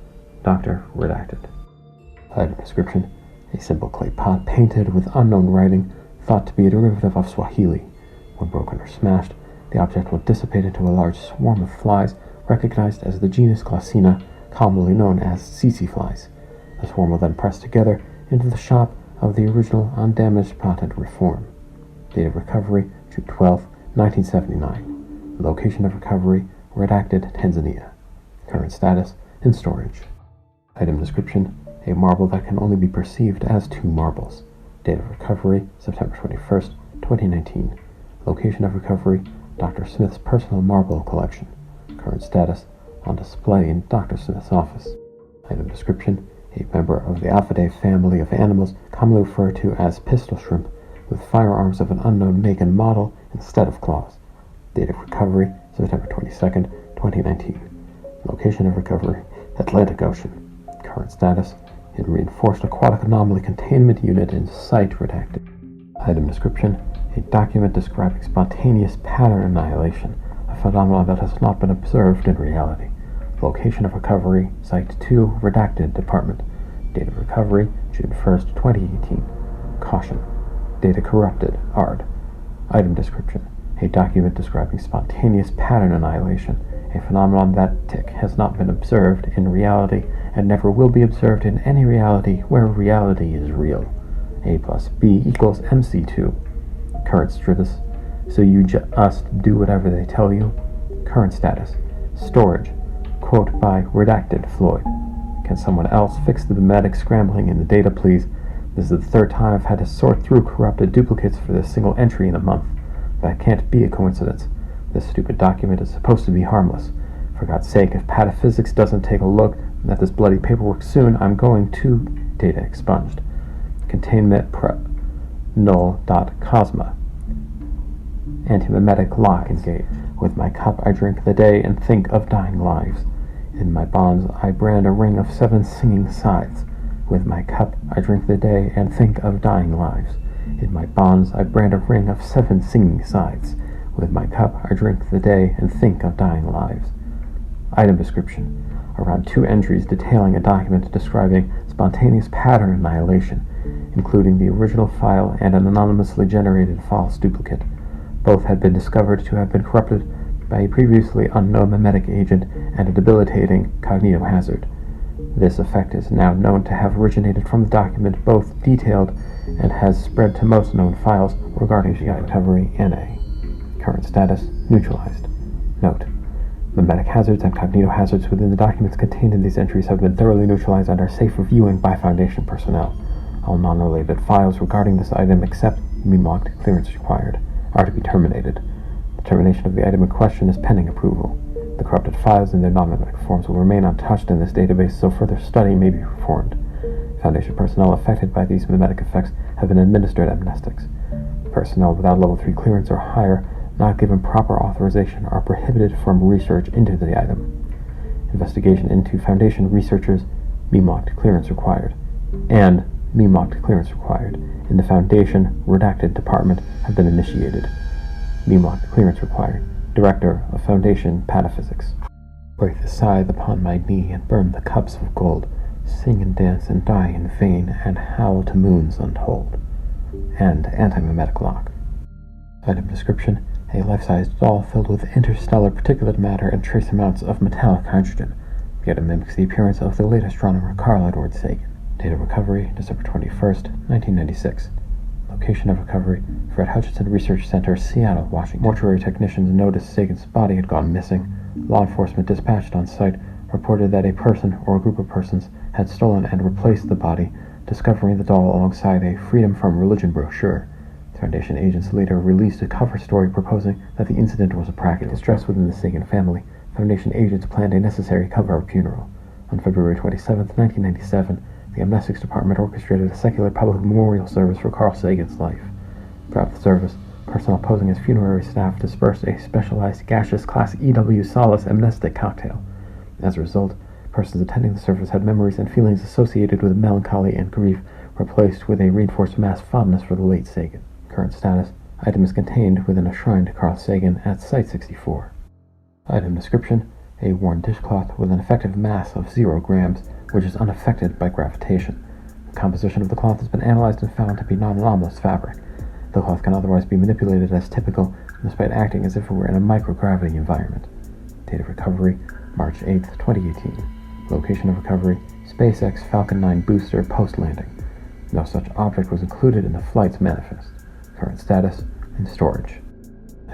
Dr. Redacted. Item description, a simple clay pot painted with unknown writing, thought to be a derivative of Swahili. When broken or smashed, the object will dissipate into a large swarm of flies recognized as the genus Glossina, commonly known as tsetse flies. The swarm will then press together into the shop of the original undamaged pot and reform. Date of recovery, June 12, 1979. Location of recovery, Redacted, Tanzania. Current status, in storage. Item description, a marble that can only be perceived as 2 marbles. Date of recovery, September 21st, 2019. Location of recovery, Dr. Smith's personal marble collection. Current status, on display in Dr. Smith's office. Item description, a member of the Alphidae family of animals commonly referred to as pistol shrimp, with firearms of an unknown make and model instead of claws. Date of recovery, September 22nd, 2019. Location of recovery, Atlantic Ocean. Current status, in Reinforced Aquatic Anomaly Containment Unit in Site Redacted. Item description, a document describing spontaneous pattern annihilation, a phenomenon that has not been observed in reality. Location of recovery, Site 2, Redacted Department. Date of recovery, June 1st, 2018. Caution. Data corrupted, ARD. Item description, a document describing spontaneous pattern annihilation, a phenomenon that tick has not been observed in reality and never will be observed in any reality where reality is real. A plus B equals MC2. Current status, so you just do whatever they tell you. Current status, storage. Quote by Redacted Floyd. Can someone else fix the memetic scrambling in the data, please? This is the 3rd time I've had to sort through corrupted duplicates for this single entry in a month. That can't be a coincidence. This stupid document is supposed to be harmless. For God's sake, if pataphysics doesn't take a look at this bloody paperwork soon, I'm going to data expunged. Containment prep. Null.cosma. Antimemetic lock engaged. With my cup I drink the day and think of dying lives. In my bonds I brand a ring of 7 singing sides. With my cup I drink the day and think of dying lives. In my bonds I brand a ring of 7 singing sides. With my cup I drink the day and think of dying lives. Item description, around 2 entries detailing a document describing spontaneous pattern annihilation, including the original file and an anonymously generated false duplicate. Both had been discovered to have been corrupted by a previously unknown memetic agent and a debilitating cognitohazard. This effect is now known to have originated from the document both detailed and has spread to most known files regarding GI recovery NA. Current status, neutralized. Note, memetic hazards and cognitohazards within the documents contained in these entries have been thoroughly neutralized and are safe for viewing by Foundation personnel. All non-related files regarding this item except memocked clearance required are to be terminated. The termination of the item in question is pending approval. The corrupted files in their non-memetic forms will remain untouched in this database, so further study may be performed. Foundation personnel affected by these memetic effects have been administered amnestics. Personnel without level 3 clearance or higher, not given proper authorization, are prohibited from research into the item. Investigation into Foundation researchers, memocked clearance required, and memocked clearance required in the Foundation Redacted Department have been initiated. Memocked clearance required. Director of Foundation Pataphysics. Break the scythe upon my knee and burn the cups of gold, sing and dance and die in vain, and howl to moons untold. And anti-memetic lock. Item description, a life-sized doll filled with interstellar particulate matter and trace amounts of metallic hydrogen. The item mimics the appearance of the late astronomer Carl Edward Sagan. Date of recovery, December 21st, 1996. Location of recovery, Fred Hutchinson Research Center, Seattle, Washington. Mortuary technicians noticed Sagan's body had gone missing. Law enforcement dispatched on site reported that a person or a group of persons had stolen and replaced the body, discovering the doll alongside a Freedom from Religion brochure. Foundation agents later released a cover story proposing that the incident was a prank. Distress within the Sagan family, Foundation agents planned a necessary cover-up funeral. On February 27, 1997, the Amnestics Department orchestrated a secular public memorial service for Carl Sagan's life. Throughout the service, personnel posing as funerary staff dispersed a specialized gaseous Class EW Solace amnestic cocktail. As a result, persons attending the service had memories and feelings associated with melancholy and grief replaced with a reinforced mass fondness for the late Sagan. Current status: item is contained within a shrine to Carl Sagan at Site 64. Item description: a worn dishcloth with an effective mass of 0 grams, which is unaffected by gravitation. The composition of the cloth has been analyzed and found to be non-anomalous fabric. The cloth can otherwise be manipulated as typical, despite acting as if it were in a microgravity environment. Date of recovery: March 8, 2018. Location of recovery: SpaceX Falcon 9 booster post-landing. No such object was included in the flight's manifest. Current status: in storage.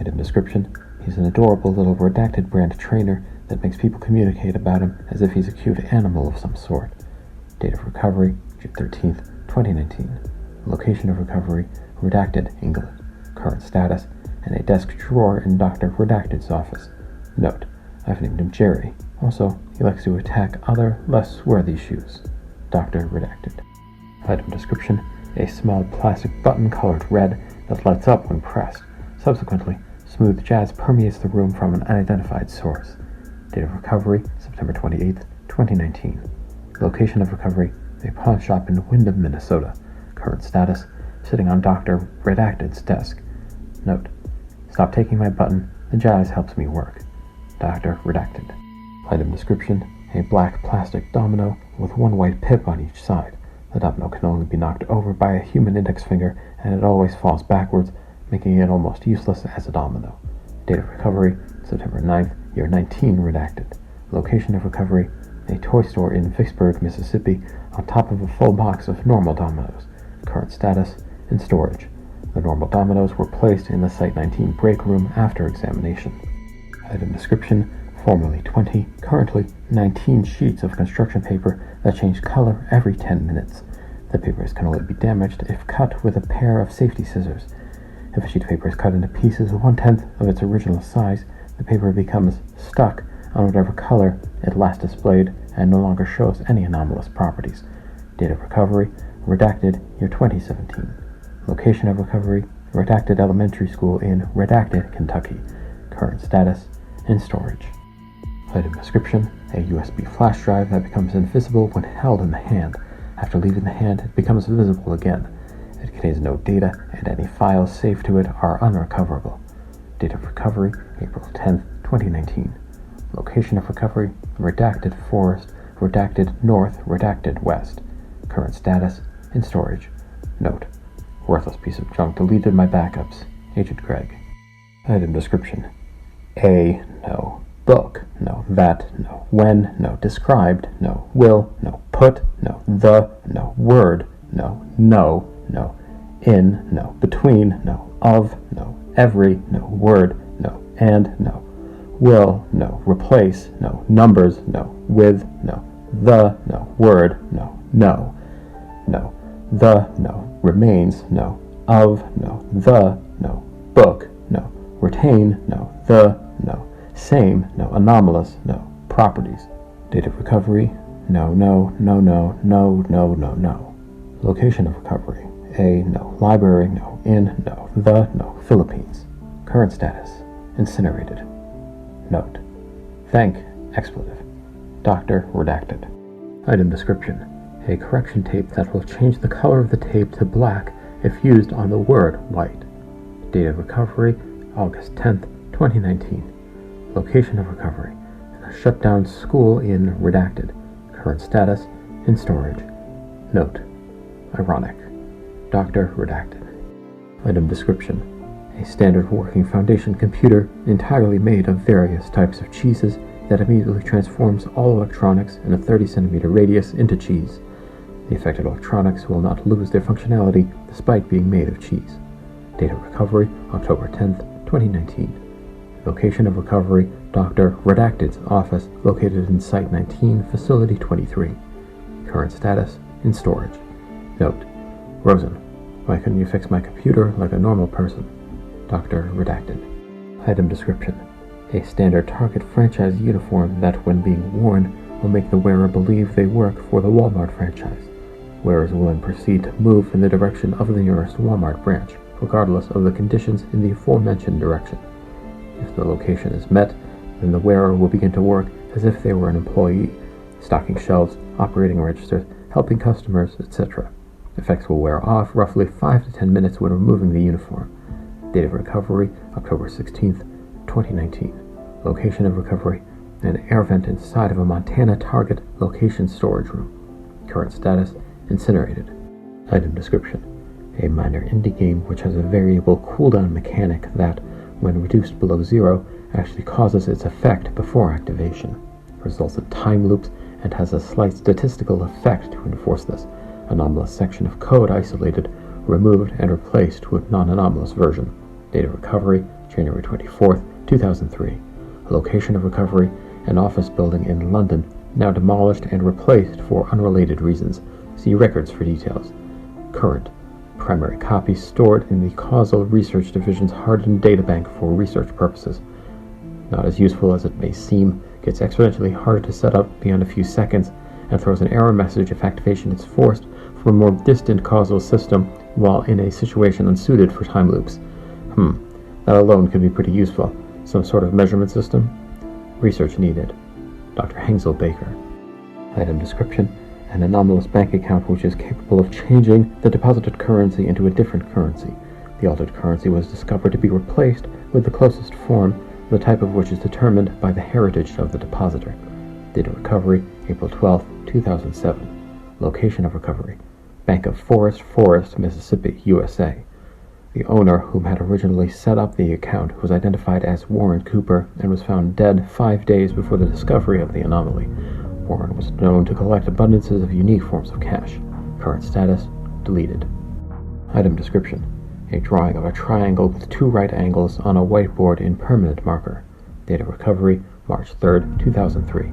Item description: he's an adorable little redacted brand trainer that makes people communicate about him as if he's a cute animal of some sort. Date of recovery: June 13, 2019. Location of recovery: redacted, England. Current status: in a desk drawer in Dr. Redacted's office. Note: I've named him Jerry. Also, he likes to attack other, less worthy shoes. Dr. Redacted. Item description: a small plastic button colored red that lights up when pressed. Subsequently, smooth jazz permeates the room from an unidentified source. Date of recovery: September 28, 2019. Location of recovery: a pawn shop in Windham, Minnesota. Current status: sitting on Dr. Redacted's desk. Note: stop taking my button, the jazz helps me work. Dr. Redacted. Item description: a black plastic domino with one white pip on each side. The domino can only be knocked over by a human index finger, and it always falls backwards, making it almost useless as a domino. Date of recovery: September 9th, year 19, redacted. Location of recovery: a toy store in Vicksburg, Mississippi, on top of a full box of normal dominoes. Current status: in storage. The normal dominoes were placed in the Site 19 break room after examination. Item description: formerly 20, currently 19 sheets of construction paper that change color every 10 minutes. The papers can only be damaged if cut with a pair of safety scissors. If a sheet of paper is cut into pieces 1/10 of its original size, the paper becomes stuck on whatever color it last displayed and no longer shows any anomalous properties. Date of recovery: redacted, year 2017. Location of recovery: Redacted Elementary School in Redacted, Kentucky. Current status: in storage. Item description: a USB flash drive that becomes invisible when held in the hand. After leaving the hand, it becomes visible again. It contains no data, and any files saved to it are unrecoverable. Date of recovery: April 10, 2019. Location of recovery: Redacted Forest, Redacted North, Redacted West. Current status: in storage. Note: worthless piece of junk deleted my backups. Agent Greg. Item description: A, no. Book, no. That, no. When, no. Described, no. Will, no. Put, no. The, no. Word, no. No, no. In, no. Between, no. Of, no. Every, no. Word, no. And, no. Will, no. Replace, no. Numbers, no. With, no. The, no. Word, no. No, no. The, no. Remains, no. Of, no. The, no. Book, no. Retain, no. The, no. Same, no. Anomalous, no. Properties. Date of recovery: no, no, no, no, no, no, no, no. Location of recovery: A, no. Library, no. In, no. The, no. Philippines. Current status: incinerated. Note: thank, expletive. Dr. Redacted. Item description: a correction tape that will change the color of the tape to black if used on the word white. Date of recovery: August 10th, 2019. Location of recovery: in a shut-down school in Redacted. Current status: in storage. Note: ironic. Dr. Redacted. Item description: a standard working Foundation computer entirely made of various types of cheeses that immediately transforms all electronics in a 30 centimeter radius into cheese. The affected electronics will not lose their functionality despite being made of cheese. Data recovery, October 10th, 2019. Location of recovery, Dr. Redacted's office located in Site 19, Facility 23. Current status, in storage. Note: Rosen, why couldn't you fix my computer like a normal person? Dr. Redacted. Item description: a standard Target franchise uniform that, when being worn, will make the wearer believe they work for the Walmart franchise. Wearers will then proceed to move in the direction of the nearest Walmart branch, regardless of the conditions in the aforementioned direction. If the location is met, then the wearer will begin to work as if they were an employee, stocking shelves, operating registers, helping customers, etc. Effects will wear off roughly 5 to 10 minutes when removing the uniform. Date of recovery, October 16th, 2019. Location of recovery: an air vent inside of a Montana Target location storage room. Current status: incinerated. Item description: a minor indie game which has a variable cooldown mechanic that, when reduced below 0, actually causes its effect before activation, results in time loops, and has a slight statistical effect to enforce this. Anomalous section of code isolated, removed, and replaced with non-anomalous version. Date of recovery: January 24th, 2003. Location of recovery: an office building in London, now demolished and replaced for unrelated reasons. See records for details. Current: primary copy stored in the Causal Research Division's hardened databank for research purposes. Not as useful as it may seem, gets exponentially harder to set up beyond a few seconds, and throws an error message if activation is forced from a more distant causal system while in a situation unsuited for time loops. That alone could be pretty useful. Some sort of measurement system? Research needed. Dr. Hangsel Baker. Item description: an anomalous bank account which is capable of changing the deposited currency into a different currency. The altered currency was discovered to be replaced with the closest form, the type of which is determined by the heritage of the depositor. Date of recovery: April 12, 2007. Location of recovery: Bank of Forest, Mississippi, USA. The owner, whom had originally set up the account, was identified as Warren Cooper and was found dead 5 days before the discovery of the anomaly. Warren was known to collect abundances of unique forms of cash. Current status: deleted. Item description: a drawing of a triangle with 2 right angles on a whiteboard in permanent marker. Date of recovery: March 3rd, 2003.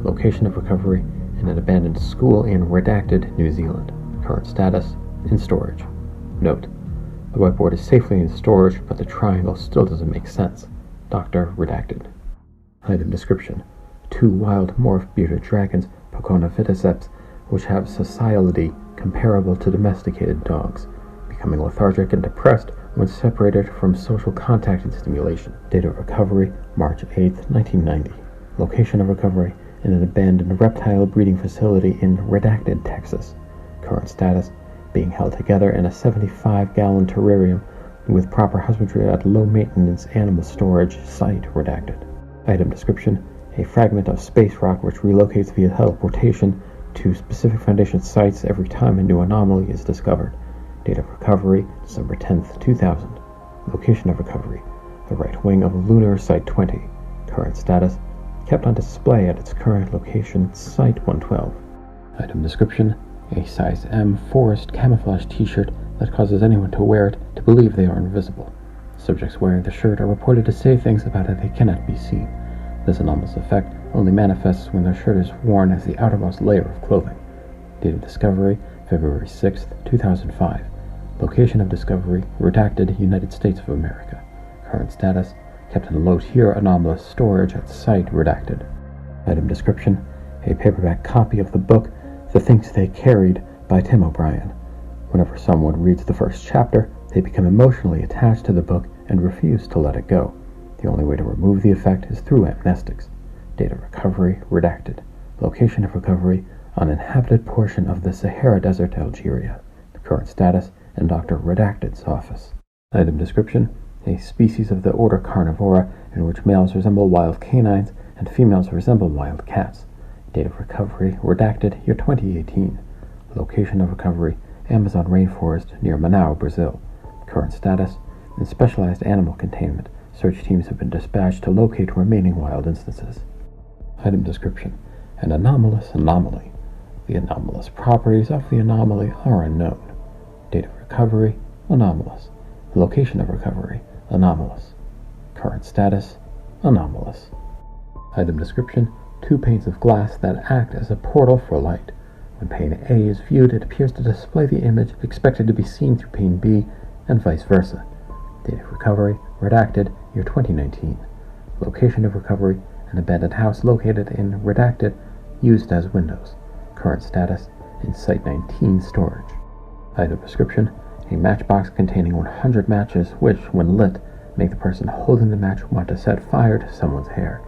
Location of recovery: in an abandoned school in Redacted, New Zealand. Current status: in storage. Note: the whiteboard is safely in storage, but the triangle still doesn't make sense. Dr. Redacted. Item description: 2 wild morph bearded dragons, Pocona viticeps, which have sociality comparable to domesticated dogs, becoming lethargic and depressed when separated from social contact and stimulation. Date of recovery: March 8th, 1990. Location of recovery: in an abandoned reptile breeding facility in Redacted, Texas. Current status: being held together in a 75-gallon terrarium with proper husbandry at low-maintenance animal storage site. Redacted. Item description: a fragment of space rock which relocates via teleportation to specific Foundation sites every time a new anomaly is discovered. Date of recovery: December 10th, 2000. Location of recovery: the right wing of Lunar Site 20. Current status: kept on display at its current location, Site 112. Item description: a size M forest camouflage t-shirt that causes anyone to wear it to believe they are invisible. Subjects wearing the shirt are reported to say things about it they cannot be seen. This anomalous effect only manifests when their shirt is worn as the outermost layer of clothing. Date of discovery: February 6th, 2005. Location of discovery: Redacted, United States of America. Current status: kept in low tier anomalous storage at Site Redacted. Item description: a paperback copy of the book The Things They Carried by Tim O'Brien. Whenever someone reads the first chapter, they become emotionally attached to the book and refuse to let it go. The only way to remove the effect is through amnestics. Date of recovery: Redacted. Location of recovery: uninhabited portion of the Sahara Desert, Algeria. Current status: in Dr. Redacted's office. Item description: a species of the order Carnivora in which males resemble wild canines and females resemble wild cats. Date of recovery: Redacted, year 2018. Location of recovery: Amazon rainforest near Manaus, Brazil. Current status: in specialized animal containment. Search teams have been dispatched to locate remaining wild instances. Item description: an anomalous anomaly. The anomalous properties of the anomaly are unknown. Date of recovery, anomalous. Location of recovery, anomalous. Current status, anomalous. Item description: 2 panes of glass that act as a portal for light. When pane A is viewed, it appears to display the image expected to be seen through pane B, and vice versa. Date of recovery, redacted, year 2019. Location of recovery, an abandoned house located in redacted, used as windows. Current status, in Site-19 storage. Item description: a matchbox containing 100 matches which, when lit, make the person holding the match want to set fire to someone's hair.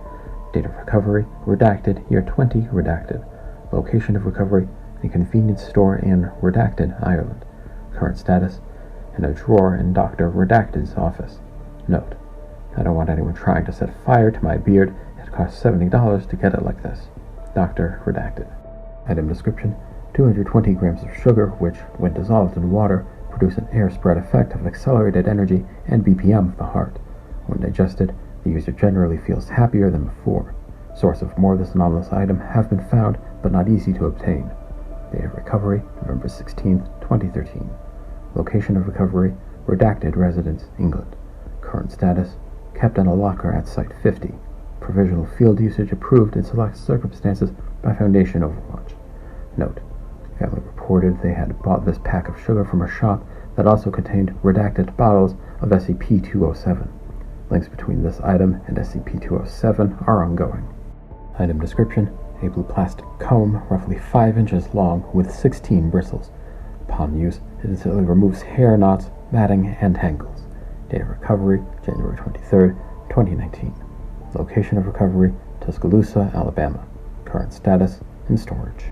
Date of recovery, redacted, year 20, redacted. Location of recovery, a convenience store in redacted, Ireland. Current status, in a drawer in Dr. Redacted's office. Note: I don't want anyone trying to set fire to my beard. It costs $70 to get it like this. Dr. Redacted. Item description: 220 grams of sugar which, when dissolved in water, produce an air spread effect of accelerated energy and BPM of the heart. When digested, the user generally feels happier than before. Source of more of this anomalous item have been found, but not easy to obtain. Date of recovery, November 16, 2013. Location of recovery, redacted residence, England. Current status, kept in a locker at Site 50. Provisional field usage approved in select circumstances by Foundation Overwatch. Note: family reported they had bought this pack of sugar from a shop that also contained redacted bottles of SCP-207. Links between this item and SCP-207 are ongoing. Item description: a blue plastic comb roughly 5 inches long with 16 bristles. Upon use, it instantly removes hair knots, matting, and tangles. Date of recovery, January 23, 2019. Location of recovery, Tuscaloosa, Alabama. Current status, in storage.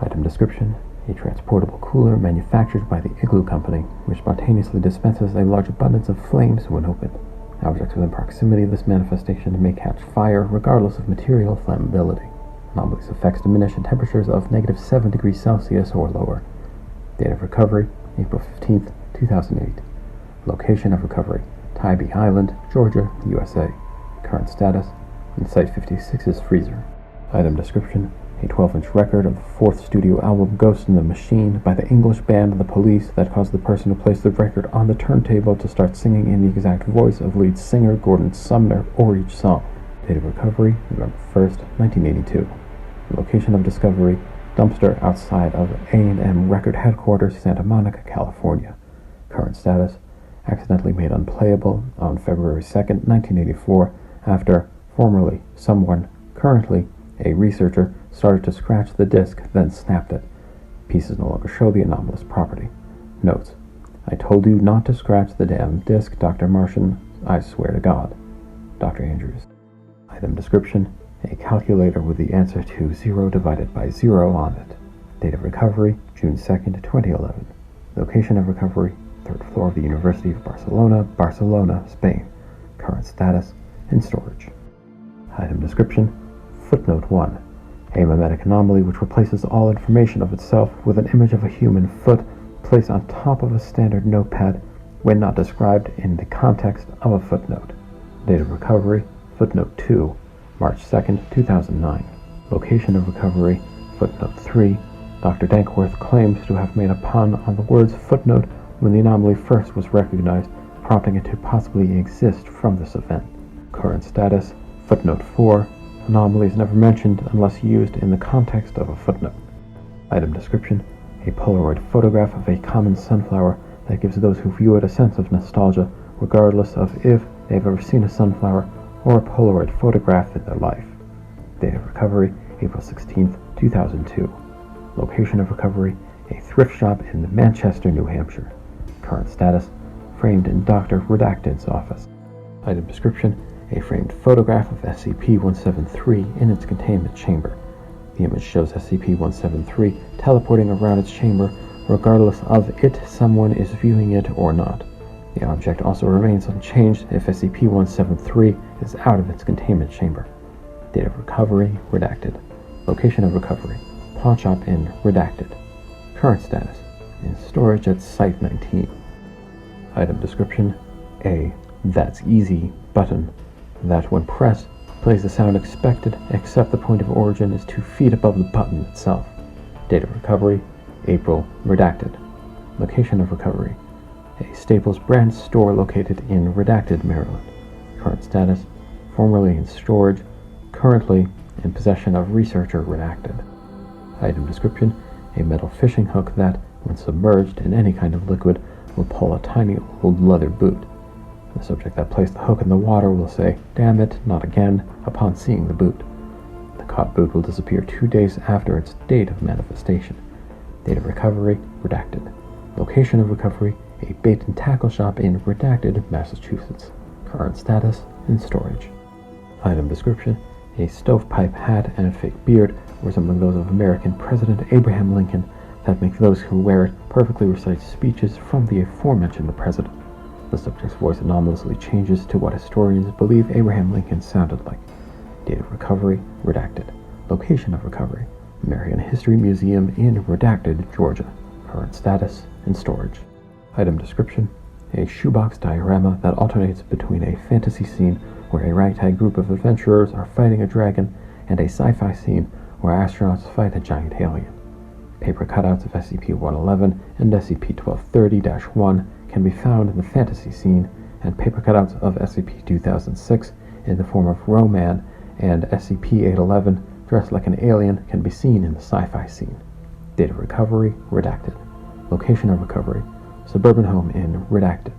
Item description: a transportable cooler manufactured by the Igloo Company, which spontaneously dispenses a large abundance of flames when opened. Objects within proximity of this manifestation may catch fire regardless of material flammability. Anomalous effects diminish at temperatures of -7 degrees Celsius or lower. Date of recovery, April 15, 2008. Location of recovery, Tybee Island, Georgia, USA. Current status, in Site-56's freezer. Item description: a 12-inch record of the 4th studio album Ghost in the Machine by the English band The Police that caused the person who placed the record on the turntable to start singing in the exact voice of lead singer Gordon Sumner or each song. Date of recovery, November 1st, 1982. Location of discovery, dumpster outside of A&M Record Headquarters, Santa Monica, California. Current status, accidentally made unplayable on February 2nd, 1984, after formerly someone, currently a researcher, started to scratch the disc, then snapped it. Pieces no longer show the anomalous property. Notes: I told you not to scratch the damn disc, Dr. Martian. I swear to God. Dr. Andrews. Item description: a calculator with the answer to 0 divided by 0 on it. Date of recovery, June 2nd, 2011. Location of recovery, 3rd floor of the University of Barcelona, Barcelona, Spain. Current status, in storage. Item description: Footnote 1. A mimetic anomaly which replaces all information of itself with an image of a human foot placed on top of a standard notepad when not described in the context of a footnote. Date of recovery, Footnote 2, March 2nd, 2009. Location of recovery, Footnote 3. Dr. Dankworth claims to have made a pun on the words footnote when the anomaly first was recognized, prompting it to possibly exist from this event. Current status, Footnote 4. Anomaly is never mentioned unless used in the context of a footnote. Item description: a Polaroid photograph of a common sunflower that gives those who view it a sense of nostalgia, regardless of if they've ever seen a sunflower or a Polaroid photograph in their life. Date of recovery, April 16, 2002. Location of recovery, a thrift shop in Manchester, New Hampshire. Current status, framed in Dr. Redacted's office. Item description: a framed photograph of SCP-173 in its containment chamber. The image shows SCP-173 teleporting around its chamber, regardless of if someone is viewing it or not. The object also remains unchanged if SCP-173 is out of its containment chamber. Date of recovery, redacted. Location of recovery, pawnshop in redacted. Current status, in storage at Site-19. Item description: a "That's easy" button that, when pressed, plays the sound expected, except the point of origin is 2 feet above the button itself. Date of recovery, April, redacted. Location of recovery, a Staples brand store located in Redacted, Maryland. Current status, formerly in storage, currently in possession of researcher, redacted. Item description, a metal fishing hook that, when submerged in any kind of liquid, will pull a tiny old leather boot. The subject that placed the hook in the water will say, "Damn it, not again," upon seeing the boot. The caught boot will disappear 2 days after its date of manifestation. Date of recovery, redacted. Location of recovery, a bait and tackle shop in Redacted, Massachusetts. Current status, in storage. Item description, a stovepipe hat and a fake beard resembling those of American President Abraham Lincoln that make those who wear it perfectly recite speeches from the aforementioned president. The subject's voice anomalously changes to what historians believe Abraham Lincoln sounded like. Date of recovery, redacted. Location of recovery, American History Museum in Redacted, Georgia. Current status, in storage. Item description, a shoebox diorama that alternates between a fantasy scene where a ragtag group of adventurers are fighting a dragon and a sci-fi scene where astronauts fight a giant alien. Paper cutouts of SCP-111 and SCP-1230-1 can be found in the fantasy scene, and paper cutouts of SCP-2006 in the form of Roman and SCP-811 dressed like an alien can be seen in the sci-fi scene. Date of recovery, redacted. Location of recovery, suburban home in Redacted.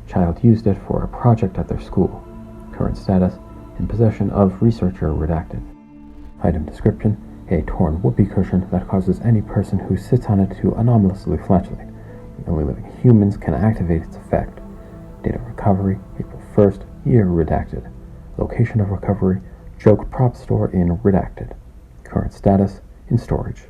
Child used it for a project at their school. Current status, in possession of researcher, redacted. Item description, a torn whoopee cushion that causes any person who sits on it to anomalously flatulate. Only living humans can activate its effect. Date of recovery, April 1st, year redacted. Location of recovery, joke prop store in Redacted. Current status, in storage.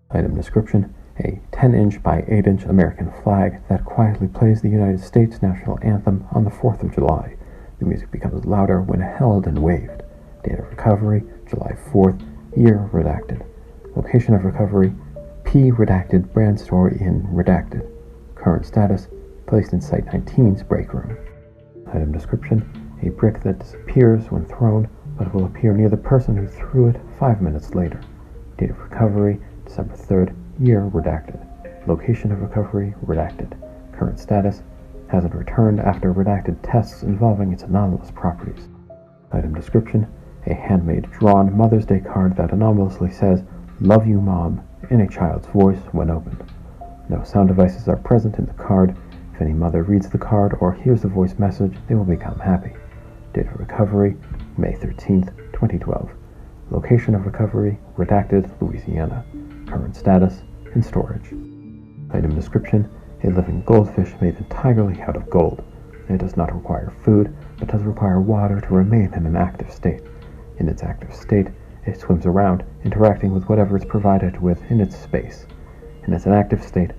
Item description, a 10-inch by 8-inch American flag that quietly plays the United States national anthem on the 4th of July. The music becomes louder when held and waved. Date of recovery, July 4th, year redacted. Location of recovery, P. Redacted brand store in Redacted. Current status, placed in Site 19's break room. Item description, a brick that disappears when thrown, but will appear near the person who threw it 5 minutes later. Date of recovery, December 3rd, year redacted. Location of recovery, redacted. Current status, hasn't returned after redacted tests involving its anomalous properties. Item description, a handmade drawn Mother's Day card that anomalously says, "Love you, Mom," in a child's voice when opened. No sound devices are present in the card. If any mother reads the card or hears the voice message, they will become happy. Date of recovery, May 13th, 2012. Location of recovery, Redacted, Louisiana. Current status, in storage. Item description, a living goldfish made entirely out of gold. It does not require food, but does require water to remain in an active state. In its active state, it swims around, interacting with whatever is provided with in its space. In its inactive state,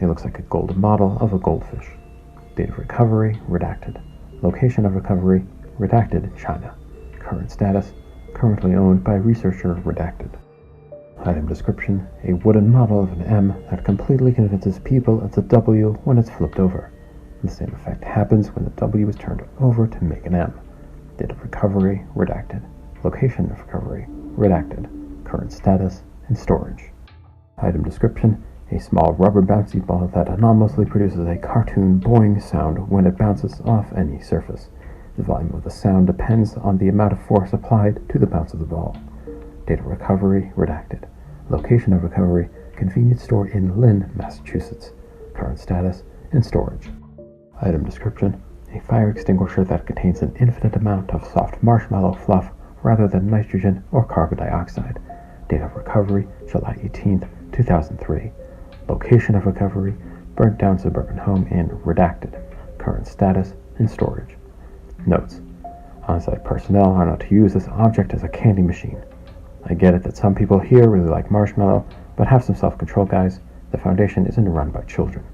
it looks like a gold model of a goldfish. Date of recovery, redacted. Location of recovery, redacted, China. Current status, currently owned by researcher, redacted. Item description, a wooden model of an M that completely convinces people it's a W when it's flipped over. The same effect happens when the W is turned over to make an M. Date of recovery, redacted. Location of recovery, redacted. Current status, in storage. Item description, a small rubber bouncy ball that anomalously produces a cartoon boing sound when it bounces off any surface. The volume of the sound depends on the amount of force applied to the bounce of the ball. Date of recovery, redacted. Location of recovery, convenience store in Lynn, Massachusetts. Current status, in storage. Item description, a fire extinguisher that contains an infinite amount of soft marshmallow fluff rather than nitrogen or carbon dioxide. Date of recovery, July 18th, 2003. Location of recovery, burnt down suburban home in Redacted. Current status, in storage. Notes. On-site personnel are not to use this object as a candy machine. I get it that some people here really like marshmallow, but have some self-control, guys. The Foundation isn't run by children.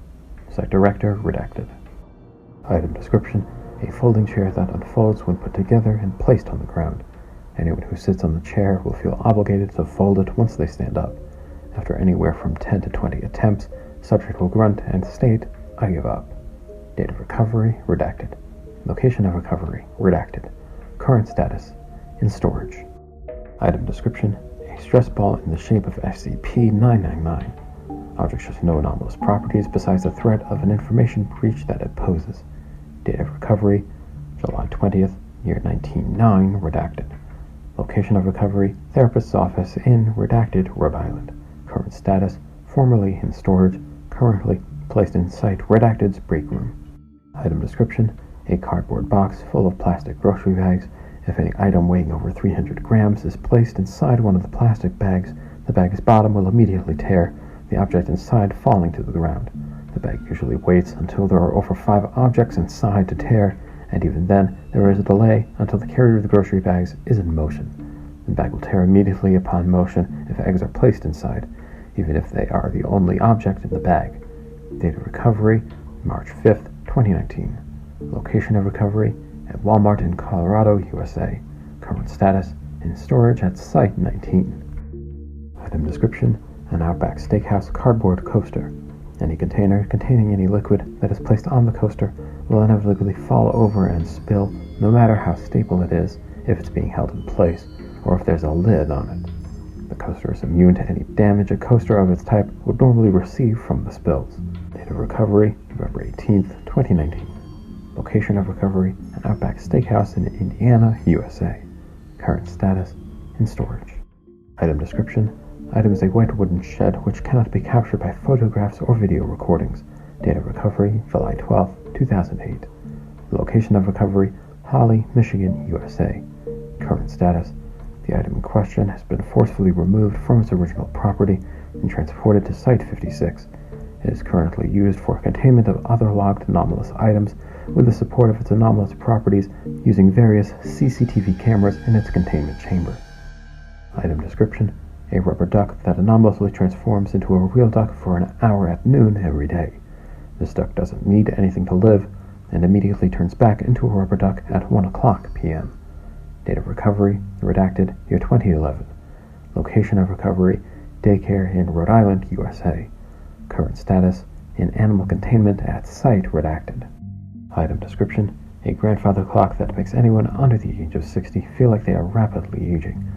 Site director, redacted. Item description, a folding chair that unfolds when put together and placed on the ground. Anyone who sits on the chair will feel obligated to fold it once they stand up. After anywhere from 10 to 20 attempts, subject will grunt and state, "I give up." Date of recovery, redacted. Location of recovery, redacted. Current status, in storage. Item description, a A stress ball in the shape of SCP-999. Object shows no anomalous properties besides the threat of an information breach that it poses. Date of recovery, July 20th, year 1909, redacted. Location of recovery, therapist's office in redacted Rhode Island. Current status, formerly in storage, currently placed in site redacted's break room. Item description, a cardboard box full of plastic grocery bags. If any item weighing over 300 grams is placed inside one of the plastic bags, the bag's bottom will immediately tear, the object inside falling to the ground. The bag usually waits until there are over 5 objects inside to tear, and even then, there is a delay until the carrier of the grocery bags is in motion. The bag will tear immediately upon motion if eggs are placed inside, even if they are the only object in the bag. Date of recovery, March 5th, 2019. Location of recovery, at Walmart in Colorado, USA. Current status, in storage at Site 19. Item description, an Outback Steakhouse cardboard coaster. Any container containing any liquid that is placed on the coaster will inevitably fall over and spill, no matter how stable it is, if it's being held in place, or if there's a lid on it. The coaster is immune to any damage a coaster of its type would normally receive from the spills. Date of recovery, November 18th, 2019. Location of recovery, an Outback Steakhouse in Indiana, USA. Current status, in storage. Item description, item is a white wooden shed which cannot be captured by photographs or video recordings. Date of recovery, July 12, 2008. Location of recovery, Holly, Michigan, USA. Current status, the item in question has been forcefully removed from its original property and transported to Site 56. It is currently used for containment of other logged anomalous items with the support of its anomalous properties using various CCTV cameras in its containment chamber. Item description, a rubber duck that anomalously transforms into a real duck for an hour at noon every day. This duck doesn't need anything to live and immediately turns back into a rubber duck at 1 o'clock p.m. Date of recovery, redacted, year 2011. Location of recovery, daycare in Rhode Island, USA. Current status, in animal containment at site redacted. Item description, a grandfather clock that makes anyone under the age of 60 feel like they are rapidly aging.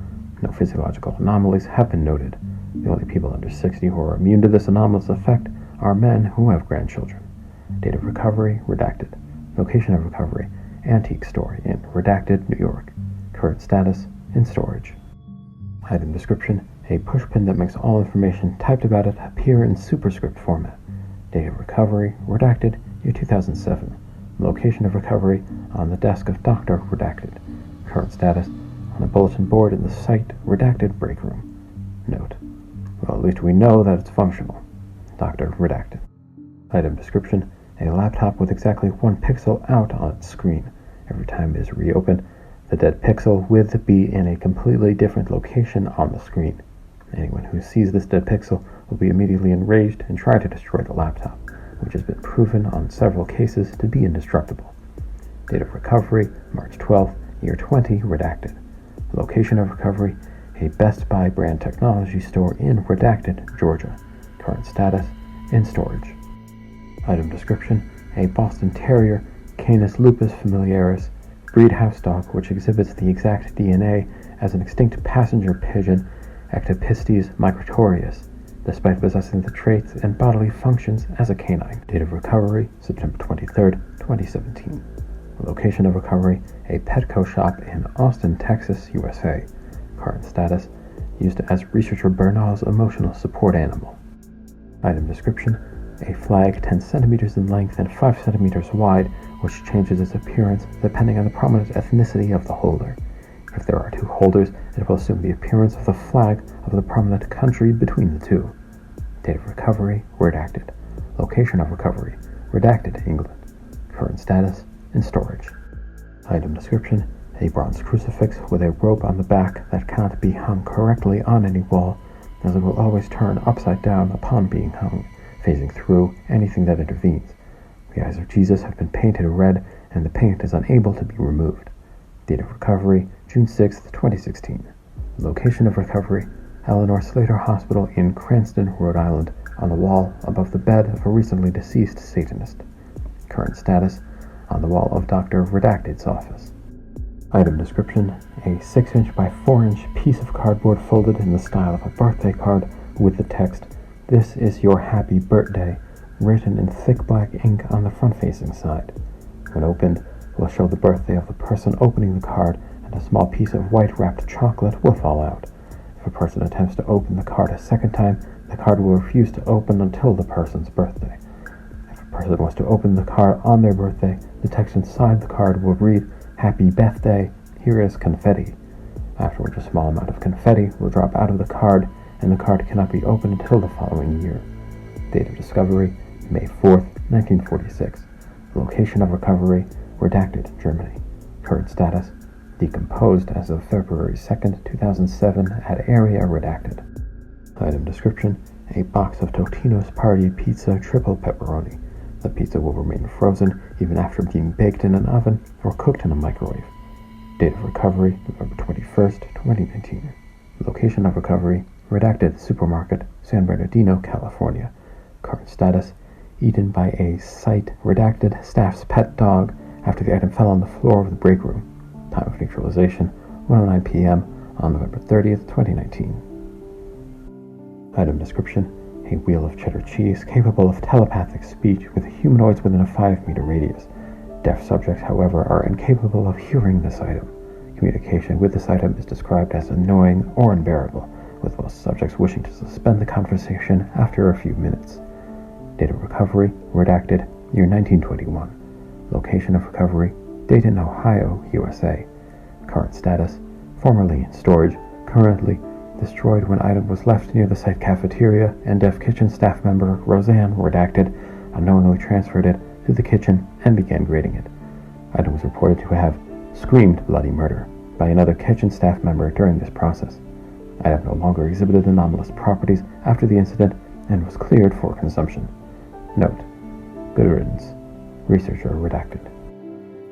No physiological anomalies have been noted. The only people under 60 who are immune to this anomalous effect are men who have grandchildren. Date of recovery, redacted. Location of recovery, antique store in redacted, New York. Current status, in storage. Item description, a pushpin that makes all information typed about it appear in superscript format. Date of recovery, redacted, year 2007. Location of recovery, on the desk of Dr. Redacted. Current status, on a bulletin board in the site redacted break room. Note, well, at least we know that it's functional. Dr. Redacted. Item description, a laptop with exactly 1 pixel out on its screen. Every time it is reopened, the dead pixel will be in a completely different location on the screen. Anyone who sees this dead pixel will be immediately enraged and try to destroy the laptop, which has been proven on several cases to be indestructible. Date of recovery, March 12, year 20, redacted. Location of recovery, a Best Buy brand technology store in redacted, Georgia. Current status, in storage. Item description, a Boston Terrier, Canis lupus familiaris, breed house dog which exhibits the exact DNA as an extinct passenger pigeon, Ectopistes migratorius, despite possessing the traits and bodily functions as a canine. Date of recovery, September 23, 2017. Location of recovery, a Petco shop in Austin, Texas, USA. Current status, used as researcher Bernal's emotional support animal. Item description, a flag 10 centimeters in length and 5 centimeters wide, which changes its appearance depending on the prominent ethnicity of the holder. If there are 2 holders, it will assume the appearance of the flag of the prominent country between the 2. Date of recovery, redacted. Location of recovery, redacted, England. Current status, in storage. Item description, a bronze crucifix with a rope on the back that cannot be hung correctly on any wall, as it will always turn upside down upon being hung, phasing through anything that intervenes. The eyes of Jesus have been painted red, and the paint is unable to be removed. Date of recovery, June 6, 2016. Location of recovery, Eleanor Slater Hospital in Cranston, Rhode Island, on the wall above the bed of a recently deceased Satanist. Current status, on the wall of Dr. Redacted's office. Item description: a 6-inch by 4-inch piece of cardboard folded in the style of a birthday card with the text, "This is your happy birthday," written in thick black ink on the front-facing side. When opened, it will show the birthday of the person opening the card, and a small piece of white-wrapped chocolate will fall out. If a person attempts to open the card a second time, the card will refuse to open until the person's birthday. If a person wants to open the card on their birthday, the text inside the card will read, "Happy birthday, here is confetti." Afterwards, a small amount of confetti will drop out of the card, and the card cannot be opened until the following year. Date of discovery: May 4th, 1946. Location of recovery: redacted, Germany. Current status: decomposed as of February 2nd, 2007 at area redacted. Item description: a box of Totino's Party Pizza triple pepperoni. The pizza will remain frozen even after being baked in an oven or cooked in a microwave. Date of recovery: November 21st, 2019. Location of recovery: redacted, supermarket, San Bernardino, California. Current status: eaten by a site redacted staff's pet dog after the item fell on the floor of the break room. Time of neutralization: 1:09 p.m. on November 30th, 2019. Item description: a wheel of cheddar cheese capable of telepathic speech with humanoids within a 5-meter radius. Deaf subjects, however, are incapable of hearing this item. Communication with this item is described as annoying or unbearable, with most subjects wishing to suspend the conversation after a few minutes. Date of recovery: redacted, year 1921. Location of recovery: Dayton, Ohio, USA. Current status: formerly in storage, currently destroyed when item was left near the site cafeteria, and deaf kitchen staff member Roseanne, redacted, unknowingly transferred it to the kitchen and began grating it. Item was reported to have screamed bloody murder by another kitchen staff member during this process. Item no longer exhibited anomalous properties after the incident and was cleared for consumption. Note: good riddance. Researcher redacted.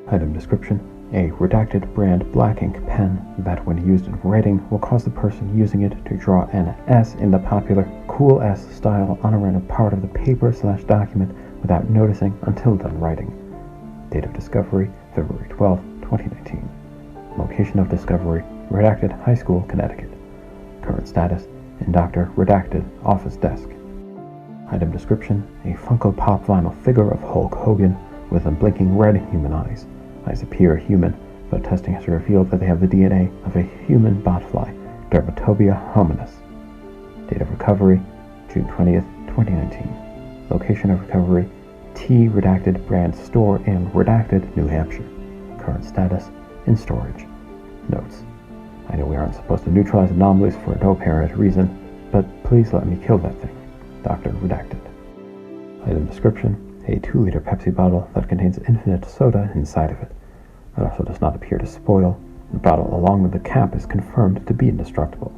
Item description: a redacted brand black ink pen that, when used in writing, will cause the person using it to draw an S in the popular Cool S style on a random part of the paper/document without noticing until done writing. Date of discovery: February 12, 2019. Location of discovery: redacted, High School, Connecticut. Current status: in Dr. redacted, office desk. Item description: a Funko Pop vinyl figure of Hulk Hogan with unblinking red human eyes. Eyes appear human, but testing has revealed that they have the DNA of a human botfly, Dermatobia hominis. Date of recovery: June 20th, 2019. Location of recovery: T redacted brand store in redacted, New Hampshire. Current status: in storage. Notes: I know we aren't supposed to neutralize anomalies for no apparent reason, but please let me kill that thing. Dr. redacted. Item description: a 2-liter Pepsi bottle that contains infinite soda inside of it. It also does not appear to spoil. The bottle, along with the cap, is confirmed to be indestructible.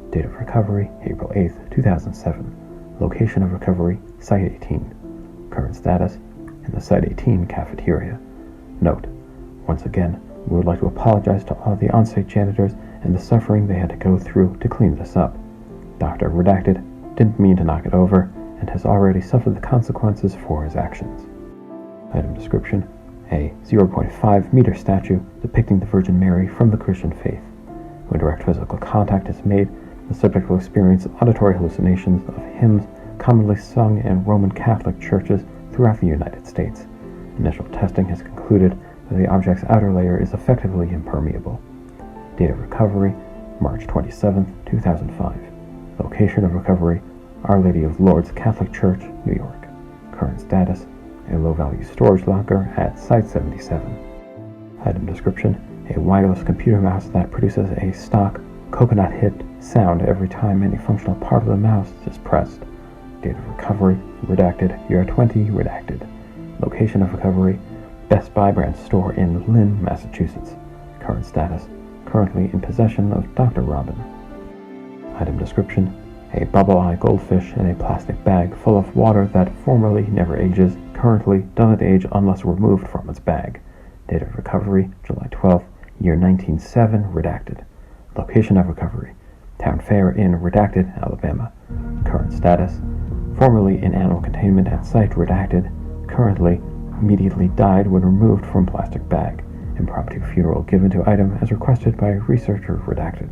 Date of recovery: April 8th, 2007. Location of recovery: Site 18. Current status: in the Site 18 cafeteria. Note: once again, we would like to apologize to all the on-site janitors and the suffering they had to go through to clean this up. Dr. redacted didn't mean to knock it over and has already suffered the consequences for his actions. Item description: a 0.5 meter statue depicting the Virgin Mary from the Christian faith. When direct physical contact is made, the subject will experience auditory hallucinations of hymns commonly sung in Roman Catholic churches throughout the United States. Initial testing has concluded that the object's outer layer is effectively impermeable. Date of recovery: March 27, 2005. Location of recovery: Our Lady of Lourdes Catholic Church, New York. Current status: a low-value storage locker at Site 77. Item description: a wireless computer mouse that produces a stock coconut hit sound every time any functional part of the mouse is pressed. Date of recovery: redacted, year 20, redacted. Location of recovery: Best Buy brand store in Lynn, Massachusetts. Current status: currently in possession of Dr. Robin. Item description: a bubble eye goldfish in a plastic bag full of water that formerly never ages, currently doesn't age unless removed from its bag. Date of recovery: July 12th, year 1907, redacted. Location of recovery: Town Fair in redacted, Alabama. Current status: formerly in animal containment at site redacted, currently immediately died when removed from plastic bag. Impromptu funeral given to item as requested by researcher redacted.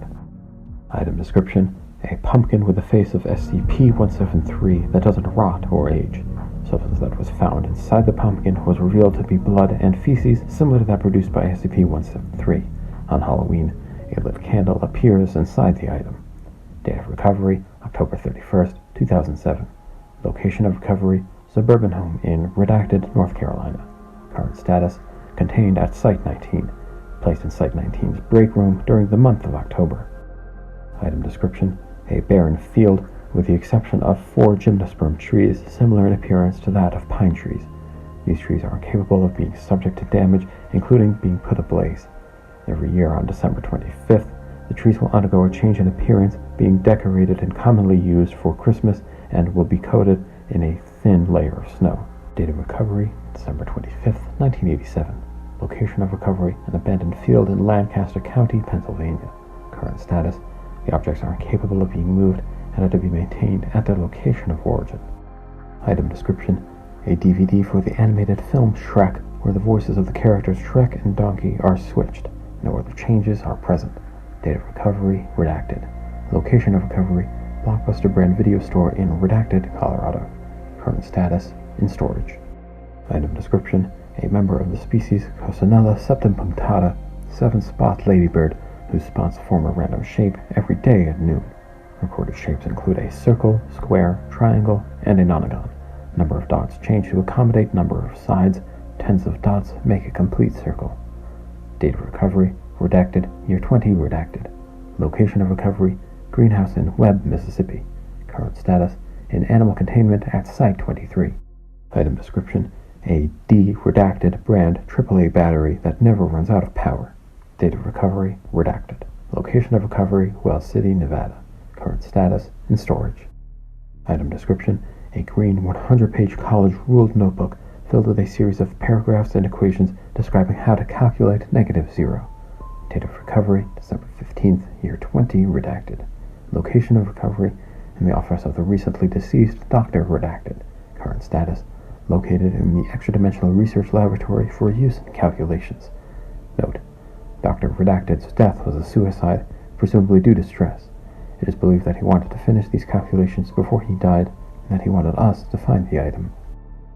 Item description: a pumpkin with the face of SCP-173 that doesn't rot or age. Substance that was found inside the pumpkin was revealed to be blood and feces similar to that produced by SCP-173. On Halloween, a lit candle appears inside the item. Date of recovery: October 31st, 2007. Location of recovery: suburban home in Redacted, North Carolina. Current status: contained at Site 19. Placed in Site 19's break room during the month of October. Item description: a barren field with the exception of 4 gymnosperm trees similar in appearance to that of pine trees. These trees are incapable of being subject to damage, including being put ablaze. Every year on December 25th, the trees will undergo a change in appearance, being decorated and commonly used for Christmas, and will be coated in a thin layer of snow. Date of recovery: December 25th, 1987. Location of recovery: an abandoned field in Lancaster County, Pennsylvania. Current status: the objects are incapable of being moved and are to be maintained at their location of origin. Item description: a DVD for the animated film Shrek, where the voices of the characters Shrek and Donkey are switched. No other changes are present. Date of recovery: redacted. Location of recovery: Blockbuster brand video store in Redacted, Colorado. Current status: in storage. Item description: a member of the species Cocinella septempunctata, 7-spot ladybird, whose spots form a random shape every day at noon. Recorded shapes include a circle, square, triangle, and a nonagon. Number of dots change to accommodate number of sides. Tens of dots make a complete circle. Date of recovery: redacted, year 20 redacted. Location of recovery: greenhouse in Webb, Mississippi. Current status: in animal containment at Site 23. Item description: a D-redacted brand AAA battery that never runs out of power. Date of recovery: redacted. Location of recovery: Wells City, Nevada. Current status: in storage. Item description: a green 100-page college ruled notebook filled with a series of paragraphs and equations describing how to calculate -0. Date of recovery: December 15th, year 20 redacted. Location of recovery: in the office of the recently deceased Dr. redacted. Current status: located in the extra-dimensional research laboratory for use in calculations. Note: Dr. Redacted's death was a suicide, presumably due to stress. It is believed that he wanted to finish these calculations before he died, and that he wanted us to find the item.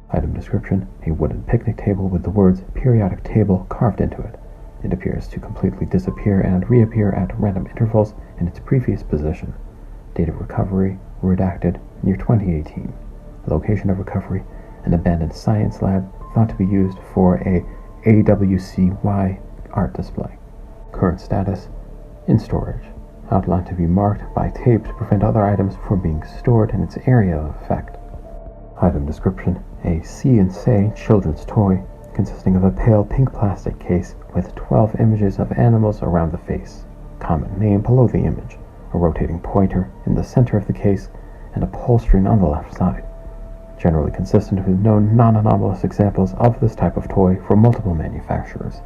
Item description: a wooden picnic table with the words "periodic table" carved into it. It appears to completely disappear and reappear at random intervals in its previous position. Date of recovery: redacted, year 2018. Location of recovery: an abandoned science lab thought to be used for a AWCY art display. Current status: in storage. Outline to be marked by tape to prevent other items from being stored in its area of effect. Item description: a See and Say children's toy consisting of a pale pink plastic case with 12 images of animals around the face. Common name below the image, a rotating pointer in the center of the case, and a pull string on the left side. Generally consistent with known non-anomalous examples of this type of toy from multiple manufacturers.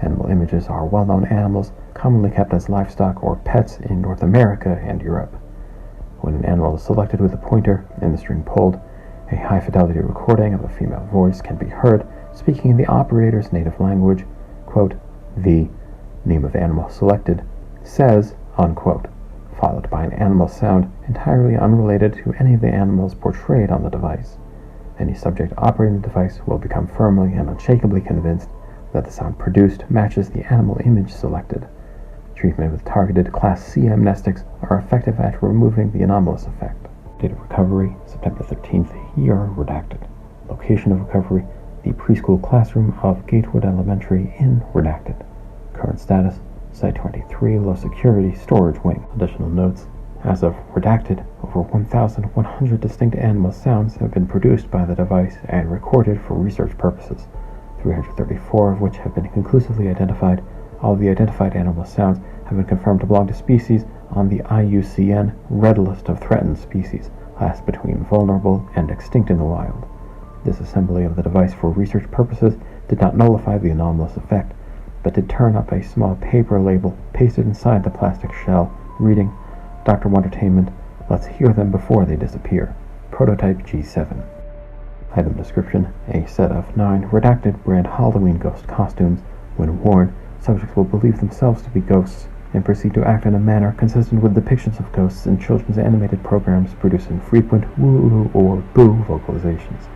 Animal images are well-known animals commonly kept as livestock or pets in North America and Europe. When an animal is selected with a pointer and the string pulled, a high-fidelity recording of a female voice can be heard speaking in the operator's native language. Quote, "The name of animal selected says," unquote, followed by an animal sound entirely unrelated to any of the animals portrayed on the device. Any subject operating the device will become firmly and unshakably convinced that the sound produced matches the animal image selected. Treatment with targeted Class C amnestics are effective at removing the anomalous effect. Date of recovery: September 13th, year redacted. Location of recovery: the preschool classroom of Gatewood Elementary in redacted. Current status: Site 23, low security storage wing. Additional notes: as of redacted, over 1,100 distinct animal sounds have been produced by the device and recorded for research purposes, 334 of which have been conclusively identified. All of the identified animal sounds have been confirmed to belong to species on the IUCN Red List of Threatened Species, classed between vulnerable and extinct in the wild. Disassembly of the device for research purposes did not nullify the anomalous effect, but did turn up a small paper label pasted inside the plastic shell, reading, "Dr. Wondertainment, let's hear them before they disappear. Prototype G7. Item description: a set of 9 redacted brand Halloween ghost costumes When warned, subjects will believe themselves to be ghosts and proceed to act in a manner consistent with depictions of ghosts in children's animated programs, producing frequent woo or boo vocalizations.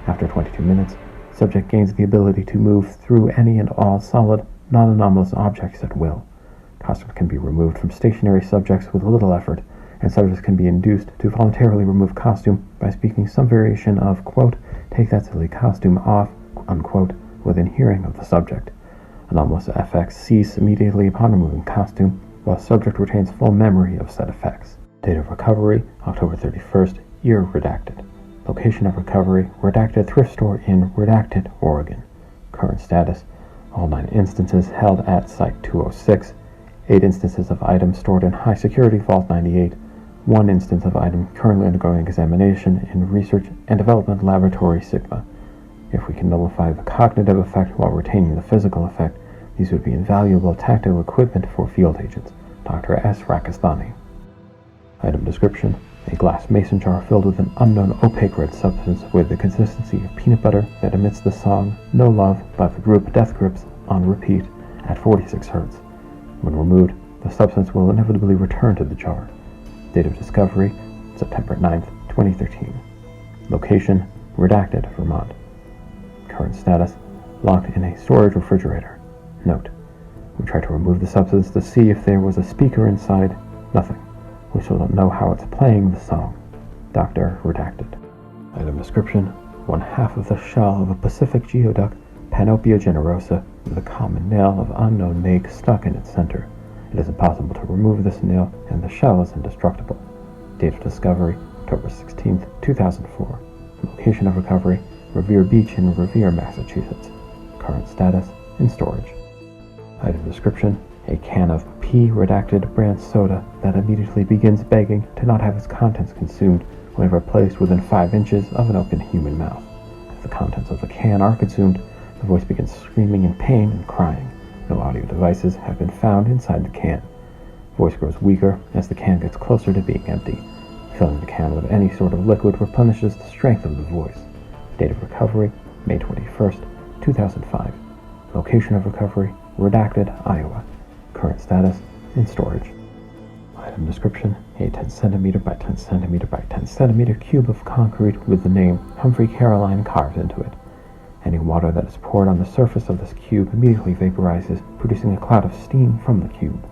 After 22 minutes, subject gains the ability to move through any and all solid, non-anomalous objects at will. Costumes can be removed from stationary subjects with little effort, and subjects can be induced to voluntarily remove costume by speaking some variation of, quote, "take that silly costume off," unquote, within hearing of the subject. Anomalous effects cease immediately upon removing costume, while the subject retains full memory of said effects. Date of recovery, October 31st, year redacted. Location of recovery, redacted thrift store in Redacted, Oregon. Current status, all 9 instances held at Site 206, 8 instances of items stored in High Security Vault 98, 1 instance of item currently undergoing examination in Research and Development Laboratory Sigma. If we can nullify the cognitive effect while retaining the physical effect, these would be invaluable tactical equipment for field agents. Dr. S. Rakistani. Item description: a glass mason jar filled with an unknown opaque red substance with the consistency of peanut butter that emits the song No Love by the group Death Grips on repeat at 46 Hz. When removed, the substance will inevitably return to the jar. Date of discovery, September 9th, 2013. Location, Redacted, Vermont. Current status, locked in a storage refrigerator. Note: we tried to remove the substance to see if there was a speaker inside. Nothing. We still don't know how it's playing the song. Dr. Redacted. Item description: 1/2 of the shell of a Pacific geoduck, Panopia generosa, with a common nail of unknown make stuck in its center. It is impossible to remove this nail, and the shell is indestructible. Date of discovery, October 16th, 2004. Location of recovery, Revere Beach in Revere, Massachusetts. Current status, in storage. Item description: a can of P-redacted brand soda that immediately begins begging to not have its contents consumed whenever placed within 5 inches of an open human mouth. If the contents of the can are consumed, the voice begins screaming in pain and crying. No audio devices have been found inside the can. Voice grows weaker as the can gets closer to being empty. Filling the can with any sort of liquid replenishes the strength of the voice. Date of recovery, May 21st, 2005. Location of recovery, Redacted, Iowa. Current status, in storage. Item description: a 10 cm by 10 cm by 10 cm cube of concrete with the name Humphrey Caroline carved into it. Any water that is poured on the surface of this cube immediately vaporizes, producing a cloud of steam from the cube.